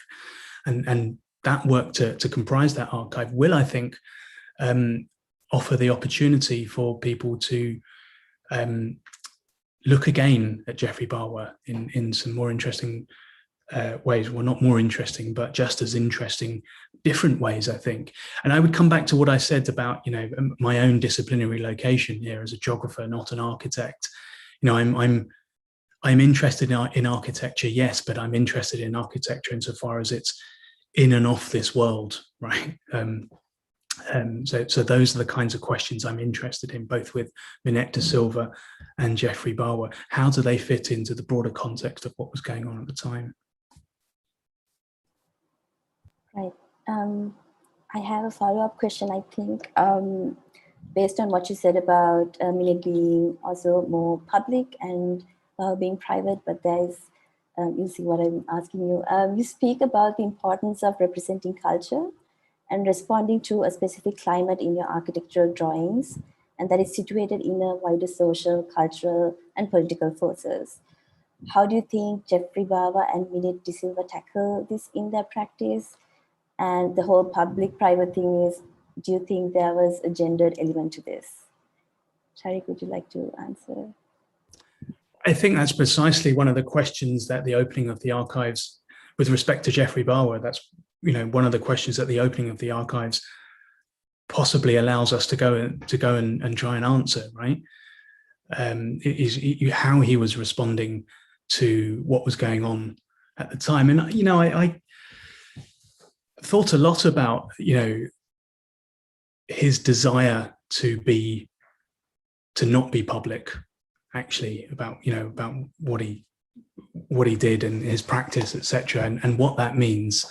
And that work to comprise that archive will, I think, offer the opportunity for people to look again at Geoffrey Bawa in some more interesting ways. Well, not more interesting, but just as interesting, different ways, I think. And I would come back to what I said about, my own disciplinary location here as a geographer, not an architect. I'm interested in architecture, yes, but I'm interested in architecture insofar as it's in and off this world, right? So those are the kinds of questions I'm interested in, both with Minette de Silva and Geoffrey Bawa. How do they fit into the broader context of what was going on at the time? Right. I have a follow-up question, I think, based on what you said about Minette being also more public and being private, but there's, you see what I'm asking you. You speak about the importance of representing culture and responding to a specific climate in your architectural drawings, and that is situated in a wider social, cultural, and political forces. How do you think Geoffrey Bawa and Minette de Silva tackle this in their practice? And the whole public-private thing is, do you think there was a gendered element to this? Tariq, would you like to answer? I think that's precisely one of the questions that the opening of the archives, with respect to Geoffrey Bawa, that's one of the questions that the opening of the archives possibly allows us to go and try and answer, right? Is how he was responding to what was going on at the time. And I thought a lot about his desire to not be public, actually, about what he did and his practice, etc., and what that means.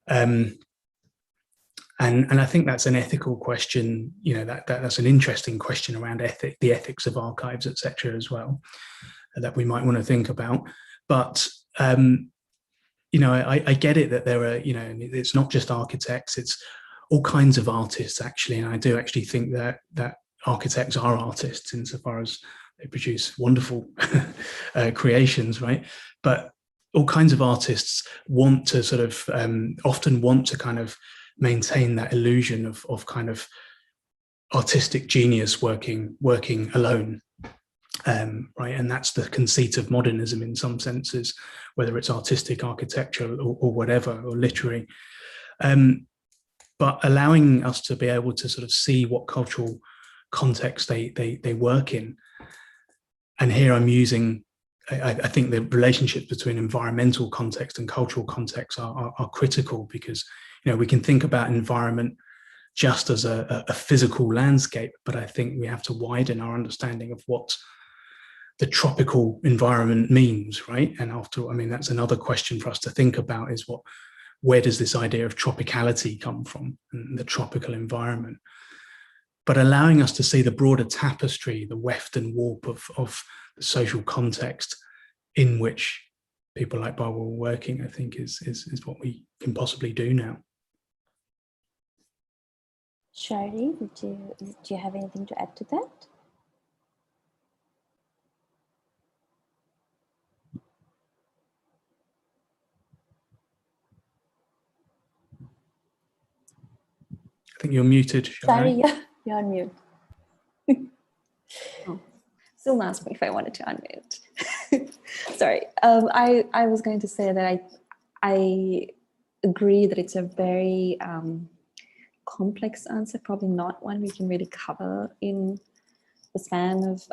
And I think that's an ethical question. That's an interesting question around the ethics of archives, etc., as well, that we might want to think about. But I get it that there are, it's not just architects, it's all kinds of artists, actually. And I do actually think that architects are artists insofar as they produce wonderful creations, right? But all kinds of artists want to sort of, often want to kind of maintain that illusion of kind of artistic genius working alone. Right, and that's the conceit of modernism in some senses, whether it's artistic, architectural, or whatever, or literary. But allowing us to be able to sort of see what cultural context they work in. And here I'm using, I think the relationships between environmental context and cultural context are critical, because we can think about environment just as a physical landscape, but I think we have to widen our understanding of what the tropical environment means, right? And after, I mean, that's another question for us to think about, is where does this idea of tropicality come from, and the tropical environment? But allowing us to see the broader tapestry, the weft and warp of the social context in which people like Bawa were working, I think is what we can possibly do now. Shayari, do you have anything to add to that? I think you're muted, Shayari. Sorry, you're on mute. Oh. Still asked me if I wanted to unmute. Sorry. I was going to say that I agree that it's a very complex answer, probably not one we can really cover in the span of,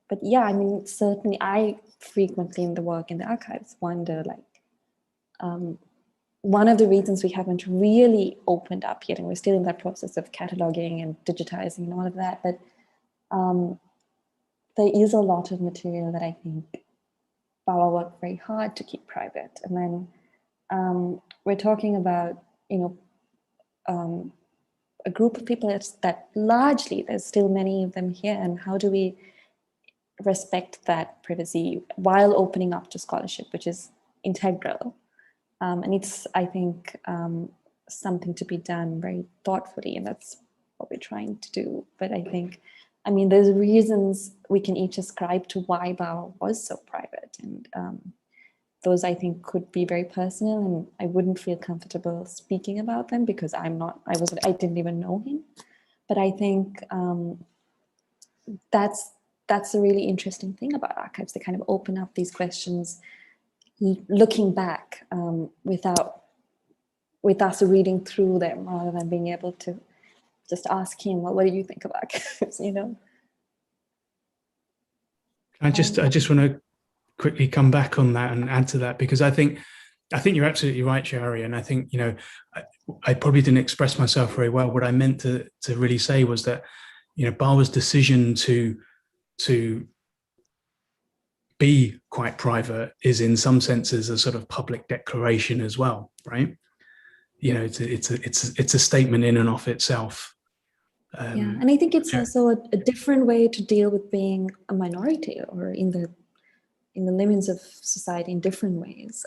but yeah, I mean, certainly I frequently in the work in the archives wonder, like, one of the reasons we haven't really opened up yet, and we're still in that process of cataloging and digitizing and all of that, but there is a lot of material that I think Bawa worked very hard to keep private. And then we're talking about, you know, a group of people that largely, there's still many of them here, and how do we respect that privacy while opening up to scholarship, which is integral. And it's, I think, something to be done very thoughtfully, and that's what we're trying to do. But I think, I mean, there's reasons we can each ascribe to why Bawa was so private, and those I think could be very personal, and I wouldn't feel comfortable speaking about them because I didn't even know him. But I think that's a really interesting thing about archives. They kind of open up these questions, looking back with us reading through them, rather than being able to just ask him, well, what do you think of archives, you know? I just want to quickly come back on that and add to that, because I think you're absolutely right, Shayari, and I think, you know, I probably didn't express myself very well. What I meant to really say was that, you know, Bawa's decision to be quite private is in some senses a sort of public declaration as well, right? You know, it's a statement in and of itself. Yeah, and I think it's also a different way to deal with being a minority, or in the limits of society in different ways.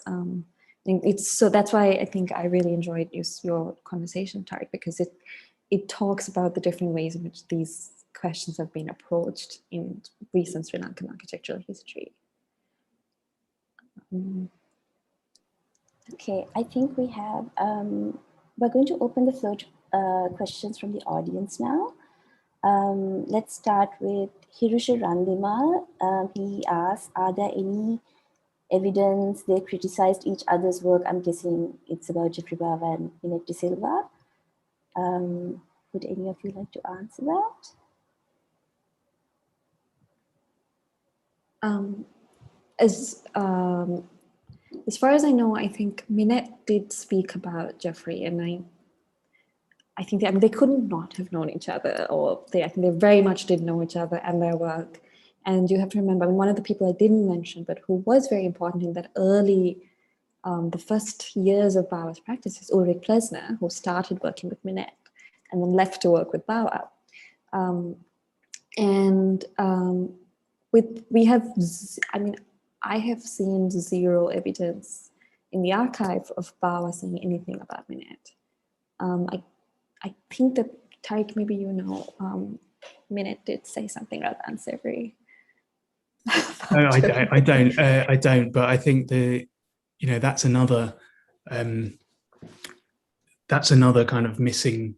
So that's why I think I really enjoyed your conversation, Tariq, because it talks about the different ways in which these questions have been approached in recent Sri Lankan architectural history. Okay, I think we have, we're going to open the floor to questions from the audience now. Let's start with Hirushi Randima. He asked, are there any evidence they criticized each other's work? I'm guessing it's about Geoffrey Bawa and Minette Silva. Would any of you like to answer that? As far as I know, I think Minette did speak about Geoffrey, and I think they couldn't not have known each other, or I think they very much did know each other and their work. And you have to remember, I mean, one of the people I didn't mention, but who was very important in that early, the first years of Bawa's practice, is Ulrich Plesner, who started working with Minette and then left to work with Bawa. I have seen zero evidence in the archive of Bawa saying anything about Minette. I think that, Tariq, maybe you know, Minette did say something rather unsavory. No, I don't. But I think that's another kind of missing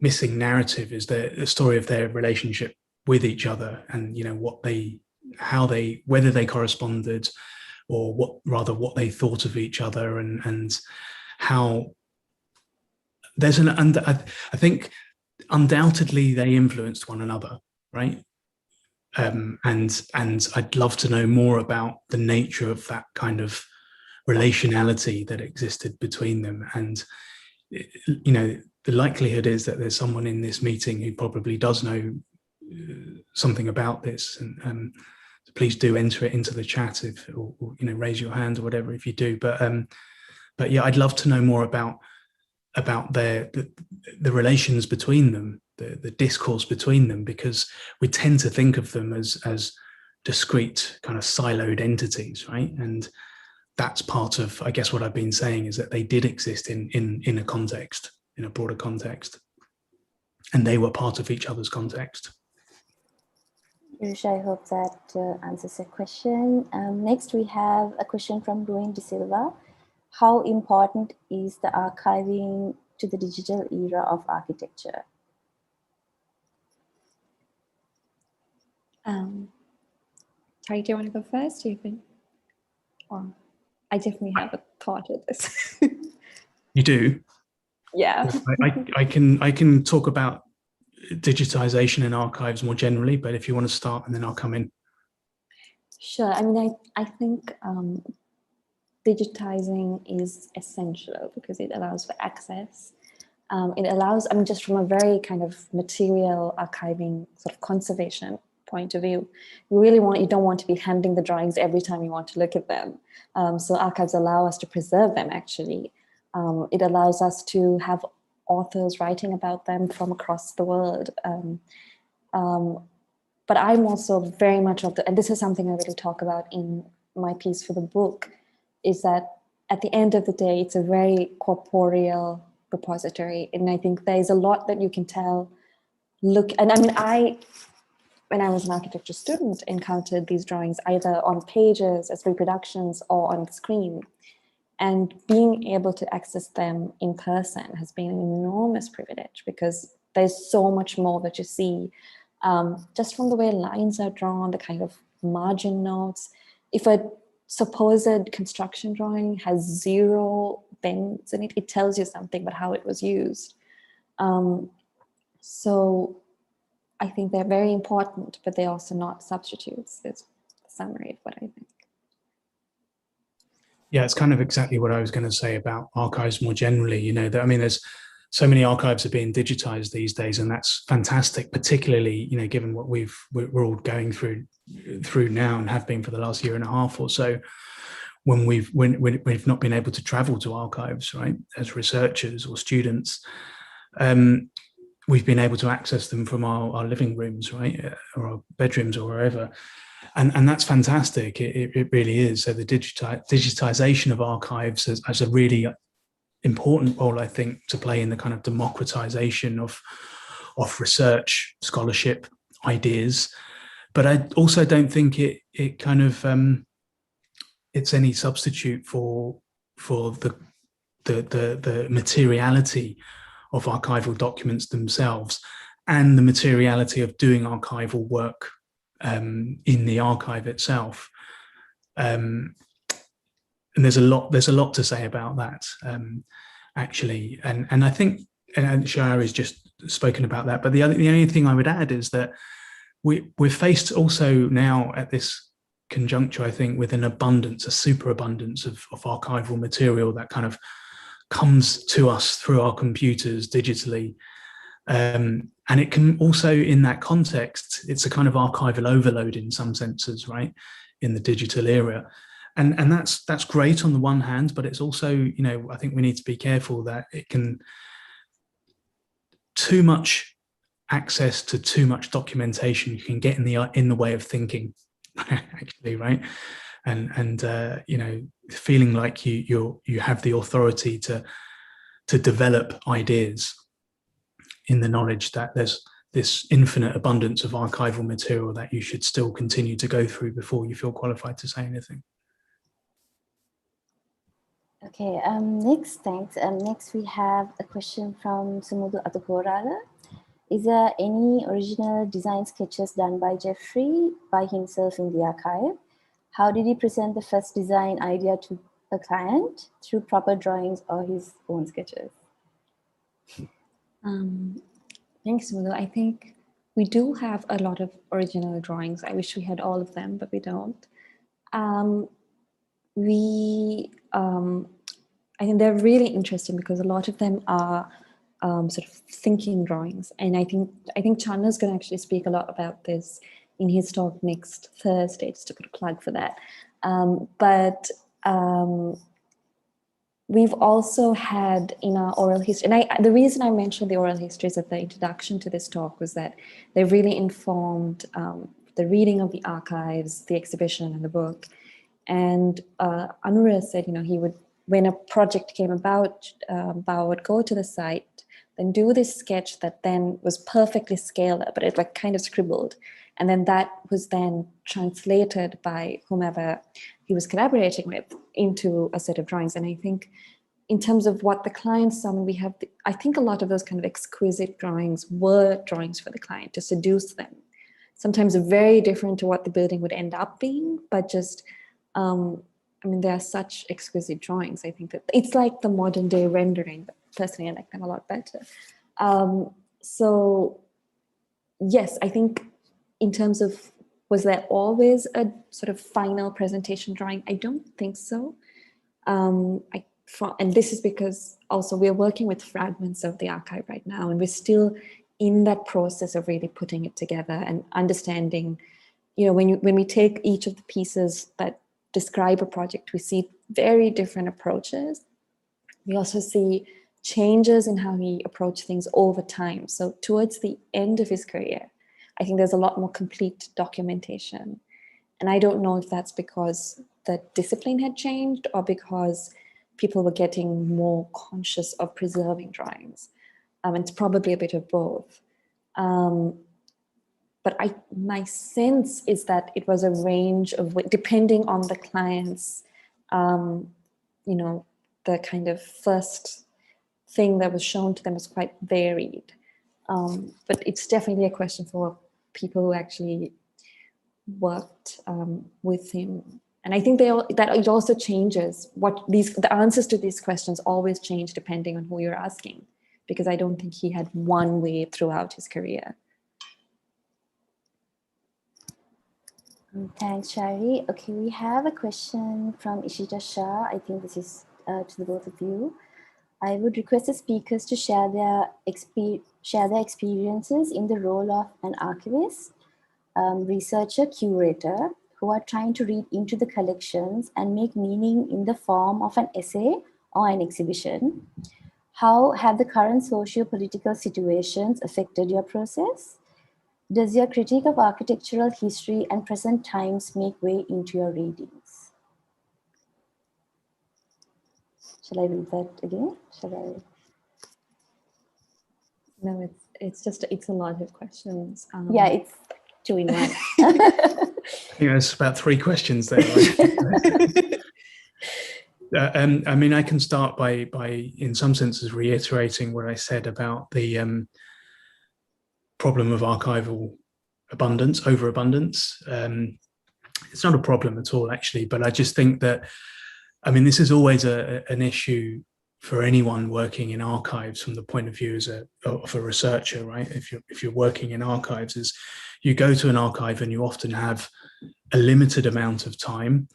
narrative, is the story of their relationship with each other, and, you know, whether they corresponded, or what they thought of each other, and how I think undoubtedly they influenced one another, right? And I'd love to know more about the nature of that kind of relationality that existed between them. And, you know, the likelihood is that there's someone in this meeting who probably does know something about this, and please do enter it into the chat if, or raise your hand or whatever if you do. But yeah, I'd love to know more about the relations between them, the discourse between them, because we tend to think of them as discrete, kind of siloed entities, right? And that's part of, I guess, what I've been saying, is that they did exist in a context, in a broader context, and they were part of each other's context. Irusha, I hope that answers your question. Next, we have a question from Ruin de Silva. How important is the archiving to the digital era of architecture? Tariq, do you want to go first? Do you think? Or I definitely have a thought of this. You do? Yeah. I can talk about digitization in archives more generally, but if you want to start, and then I'll come in. Sure. I mean, I think digitizing is essential because it allows for access. It allows, I mean, just from a very kind of material archiving sort of conservation point of view, you don't want to be handing the drawings every time you want to look at them. So archives allow us to preserve them, actually. It allows us to have authors writing about them from across the world. But I'm also very much of the, and this is something I really talk about in my piece for the book, is that at the end of the day, it's a very corporeal repository. And I think there's a lot that you can tell. And I mean, when I was an architecture student, encountered these drawings either on pages as reproductions or on the screen. And being able to access them in person has been an enormous privilege, because there's so much more that you see just from the way lines are drawn, the kind of margin notes. If a supposed construction drawing has 0 bends in it, it tells you something about how it was used. So I think they're very important, but they're also not substitutes. That's the summary of what I think. Yeah, it's kind of exactly what I was going to say about archives more generally. I mean, there's so many archives are being digitized these days, and that's fantastic, particularly, given what we're all going through now and have been for the last year and a half or so, when we've not been able to travel to archives, right, as researchers or students. We've been able to access them from our living rooms, right, or our bedrooms or wherever. And that's fantastic. It really is. So the digitization of archives has a really important role, I think, to play in the kind of democratization of research, scholarship, ideas. But I also don't think it kind of it's any substitute for the materiality of archival documents themselves, and the materiality of doing archival work in the archive itself. And there's a lot to say about that, actually. And I think, and Shayari has just spoken about that, but the only thing I would add is that we're faced also now at this conjuncture, I think, with a superabundance of archival material that kind of comes to us through our computers digitally. And it can also, in that context, it's a kind of archival overload in some senses, right, in the digital era. And that's great on the one hand, but it's also, I think we need to be careful that it can, too much access to too much documentation, you can get in the way of thinking, actually, right? And feeling like you have the authority to develop ideas, in the knowledge that there's this infinite abundance of archival material that you should still continue to go through before you feel qualified to say anything. Okay, next, thanks. Next we have a question from Sumudu Atukorala. Is there any original design sketches done by Geoffrey by himself in the archive? How did he present the first design idea to a client? Through proper drawings or his own sketches? Thanks, Mulu. I think we do have a lot of original drawings. I wish we had all of them, but we don't. I think they're really interesting because a lot of them are sort of thinking drawings. And I think Chandler's going to actually speak a lot about this in his talk next Thursday, just to put a plug for that. But we've also had in our oral history, and the reason I mentioned the oral histories at the introduction to this talk was that they really informed the reading of the archives, the exhibition, and the book. And Anura said, he would, when a project came about, Bawa would go to the site, then do this sketch that then was perfectly scalar, but it like kind of scribbled. And then that was then translated by whomever he was collaborating with into a set of drawings. And I think in terms of what the client saw, we have, I think a lot of those kind of exquisite drawings were drawings for the client to seduce them. Sometimes very different to what the building would end up being, but just, they are such exquisite drawings. I think that it's like the modern day rendering, but personally I like them a lot better. So yes, I think in terms of, was there always a sort of final presentation drawing? I don't think so. And this is because also we're working with fragments of the archive right now, and we're still in that process of really putting it together and understanding, when we take each of the pieces that describe a project, we see very different approaches. We also see changes in how he approached things over time. So towards the end of his career, I think there's a lot more complete documentation. And I don't know if that's because the discipline had changed or because people were getting more conscious of preserving drawings. It's probably a bit of both. But my sense is that it was a range of, depending on the client's, the kind of first thing that was shown to them was quite varied. But it's definitely a question for people who actually worked with him. And I think that it also changes the answers to these questions always change depending on who you're asking, because I don't think he had one way throughout his career. Thanks, Shayari. Okay, we have a question from Ishita Shah. I think this is to the both of you. I would request the speakers to share their experiences in the role of an archivist, researcher, curator, who are trying to read into the collections and make meaning in the form of an essay or an exhibition. How have the current socio-political situations affected your process? Does your critique of architectural history and present times make way into your readings? Shall I read that again? Shall I? No, it's a lot of questions. Yeah, it's 2 in 1. I think there's about 3 questions there. Right? I can start by in some senses reiterating what I said about the problem of archival overabundance. It's not a problem at all, actually, but I just think that, this is always an issue for anyone working in archives from the point of view of a researcher, right? If you're working in archives, is you go to an archive and you often have a limited amount of time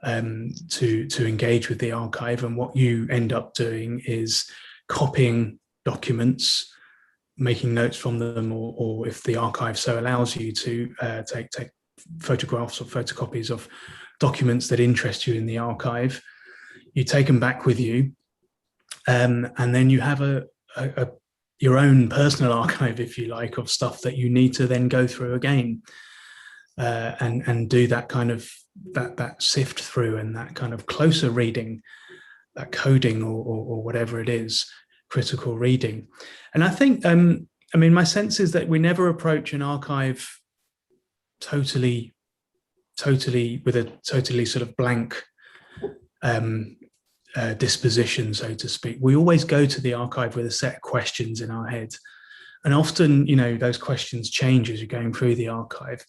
to engage with the archive, and what you end up doing is copying documents, making notes from them, or if the archive so allows you to take photographs or photocopies of documents that interest you in the archive. You take them back with you, and then you have your own personal archive, if you like, of stuff that you need to then go through again and do that kind of that sift through and that kind of closer reading, that coding or whatever it is, critical reading. And I think, my sense is that we never approach an archive totally with a totally sort of blank disposition, so to speak. We always go to the archive with a set of questions in our head. And often, those questions change as you're going through the archive.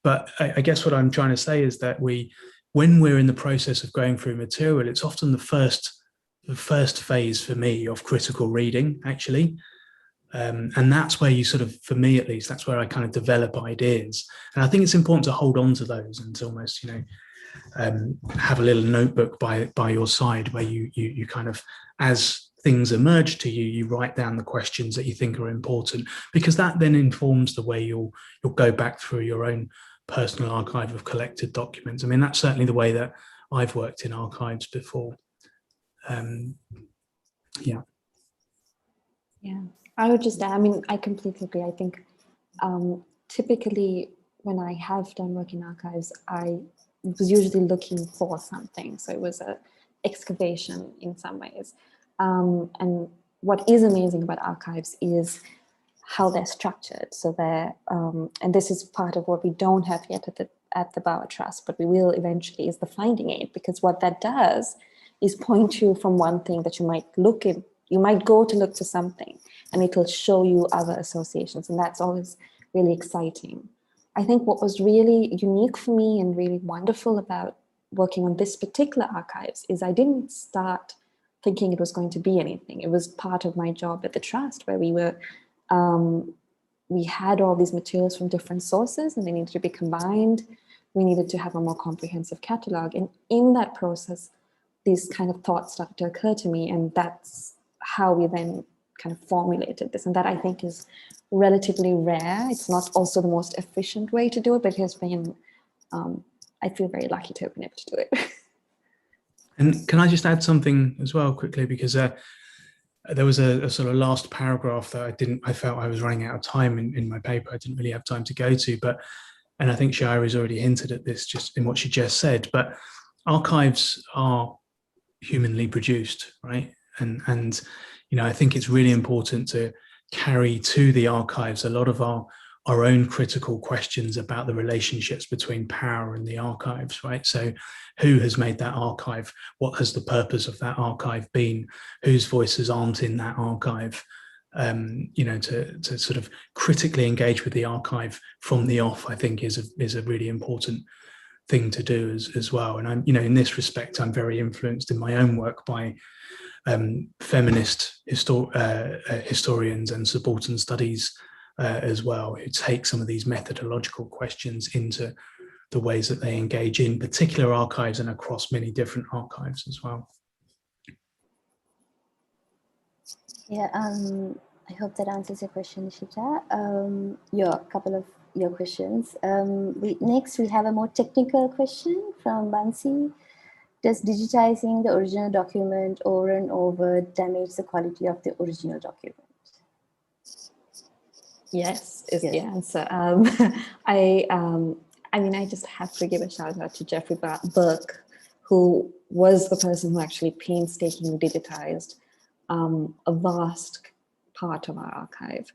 But I guess what I'm trying to say is that when we're in the process of going through material, it's often the first phase for me of critical reading, actually. And that's where you sort of, for me at least, that's where I kind of develop ideas. And I think it's important to hold on to those and to almost, have a little notebook by your side where you kind of, as things emerge to you, you write down the questions that you think are important, because that then informs the way you'll go back through your own personal archive of collected documents. I mean, that's certainly the way that I've worked in archives before. Yeah. Yeah, I would just add, I mean, I completely agree. I think typically when I have done work in archives, I was usually looking for something. So it was a excavation in some ways. And what is amazing about archives is how they're structured. So they're, and this is part of what we don't have yet at the Bawa Trust, but we will eventually, is the finding aid, because what that does is point you from one thing that you might look in. You might go to look for something and it'll show you other associations, and that's always really exciting. I think what was really unique for me and really wonderful about working on this particular archives is I didn't start thinking it was going to be anything. It was part of my job at the Trust, where we had all these materials from different sources and they needed to be combined. We needed to have a more comprehensive catalog. And in that process, these kind of thoughts started to occur to me, and that's how we then kind of formulated this. And that, I think, is relatively rare. It's not also the most efficient way to do it, but it has been, I feel very lucky to have been able to do it. And can I just add something as well quickly, because there was a sort of last paragraph that I felt I was running out of time in my paper. I didn't really have time to go to, and I think Shayari's already hinted at this just in what she just said, but archives are humanly produced, right? And you know, I think it's really important to carry to the archives a lot of our own critical questions about the relationships between power and the archives, right? So who has made that archive? What has the purpose of that archive been? Whose voices aren't in that archive? You know, to sort of critically engage with the archive from the off, I think is a really important thing to do as well. And I'm, you know, in this respect, I'm very influenced in my own work by feminist historians and subaltern studies as well, who take some of these methodological questions into the ways that they engage in particular archives and across many different archives as well. Yeah, I hope that answers your question, Nishita. Couple of your questions. Next, we have a more technical question from Bansi. Does digitizing the original document over and over damage the quality of the original document? Yes, is the answer. I mean, I just have to give a shout out to Geoffrey Bawa, who was the person who actually painstakingly digitized a vast part of our archive.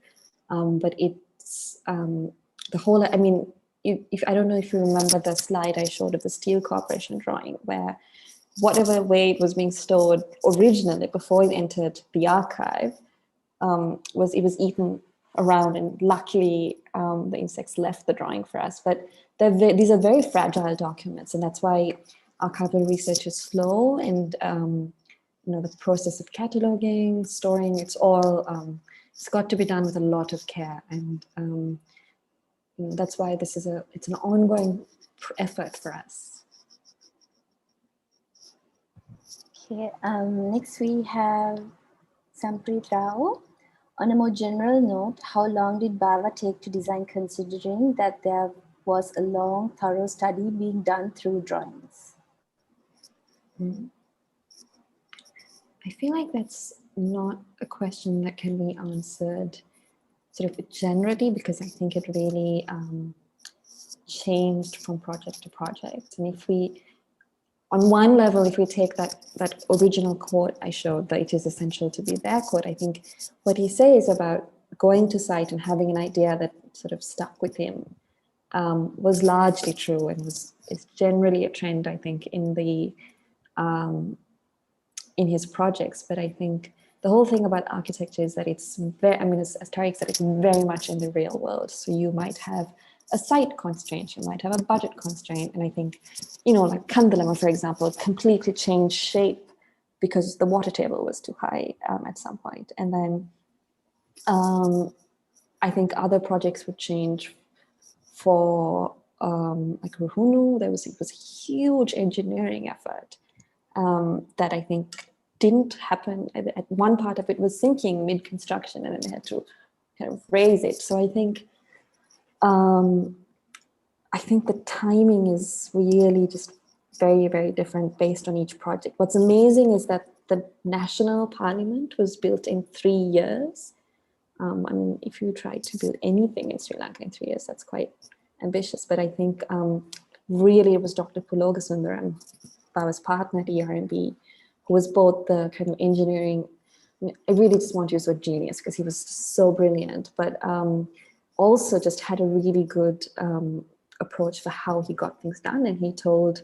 But it's the whole, I mean, if I don't know if you remember the slide I showed of the Steel Corporation drawing, where whatever way it was being stored originally before it entered the archive, it was eaten around, and luckily the insects left the drawing for us. But these are very fragile documents, and that's why archival research is slow, and you know, the process of cataloging, storing, it's all it's got to be done with a lot of care, and you know, that's why this is it's an ongoing effort for us. Okay, next we have Samprit Rao. On a more general note, how long did Bawa take to design, considering that there was a long, thorough study being done through drawings? I feel like that's not a question that can be answered sort of generally, because I think it really changed from project to project. And if we, on one level, if we take that original quote I showed, that it is essential to be their quote, I think what he says about going to site and having an idea that sort of stuck with him was largely true, and is generally a trend, I think, in the in his projects. But I think the whole thing about architecture is that it's very, I mean, as Tariq said, it's very much in the real world. So you might have a site constraint, you might have a budget constraint. And I think, you know, like Kandalama, for example, completely changed shape because the water table was too high at some point. And then I think other projects would change. For like Ruhunu, it was a huge engineering effort that I think didn't happen. At one part of it was sinking mid-construction, and then they had to kind of raise it. So I think the timing is really just very, very different based on each project. What's amazing is that the national parliament was built in 3 years. I mean, if you try to build anything in Sri Lanka in 3 years, that's quite ambitious. But I think really it was Dr. Pulogasundaram, Bawa's partner at ERMB, who was both the kind of engineering, I really just want to use the word genius because he was so brilliant, but also just had a really good approach for how he got things done. And he told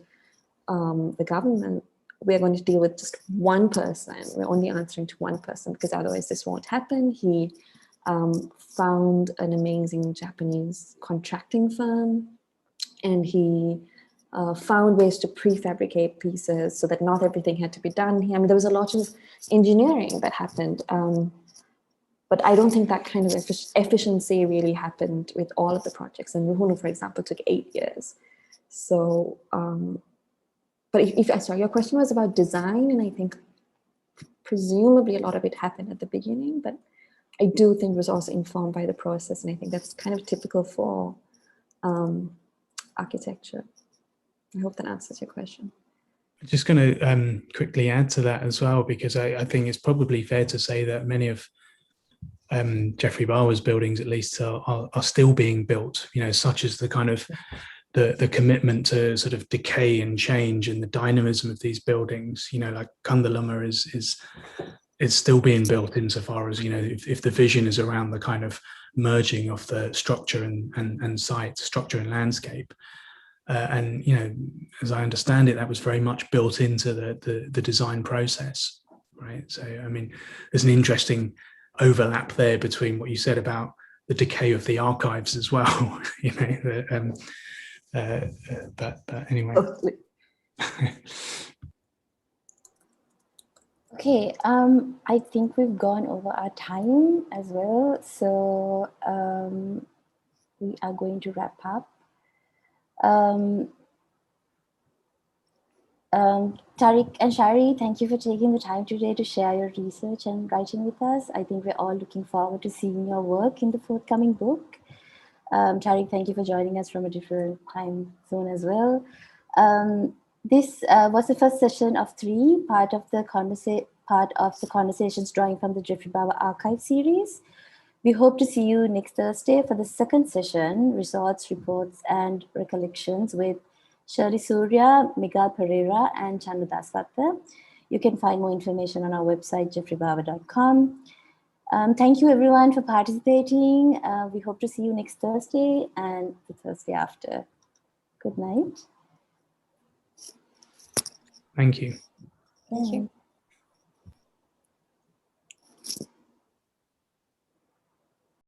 the government, we're going to deal with just one person. We're only answering to one person because otherwise this won't happen. He found an amazing Japanese contracting firm, and he found ways to prefabricate pieces so that not everything had to be done here. I mean, there was a lot of engineering that happened, but I don't think that kind of efficiency really happened with all of the projects. And Ruhunu, for example, took 8 years. So, but sorry, your question was about design, and I think presumably a lot of it happened at the beginning, but I do think it was also informed by the process, and I think that's kind of typical for architecture. I hope that answers your question. I'm just going to quickly add to that as well, because I think it's probably fair to say that many of Geoffrey Bawa's buildings, at least, are still being built, you know, such as the kind of the commitment to sort of decay and change and the dynamism of these buildings, you know, like Kandalama is still being built insofar as, you know, if the vision is around the kind of merging of the structure and site, structure and landscape. And, you know, as I understand it, that was very much built into the design process, right? So, I mean, there's an interesting overlap there between what you said about the decay of the archives as well, you know, but anyway. Okay, I think we've gone over our time as well, so we are going to wrap up. Tariq and Shayari, thank you for taking the time today to share your research and writing with us. I think we're all looking forward to seeing your work in the forthcoming book. Tariq, thank you for joining us from a different time zone as well. This was the first session of 3, part of the conversations drawing from the Geoffrey Bawa Archive series. We hope to see you next Thursday for the second session, Results, Reports, and Recollections with Shirley Surya, Miguel Perera, and Chandradas Satta. You can find more information on our website, geoffreybawa.com. Thank you everyone for participating. We hope to see you next Thursday and the Thursday after. Good night. Thank you. Thank you.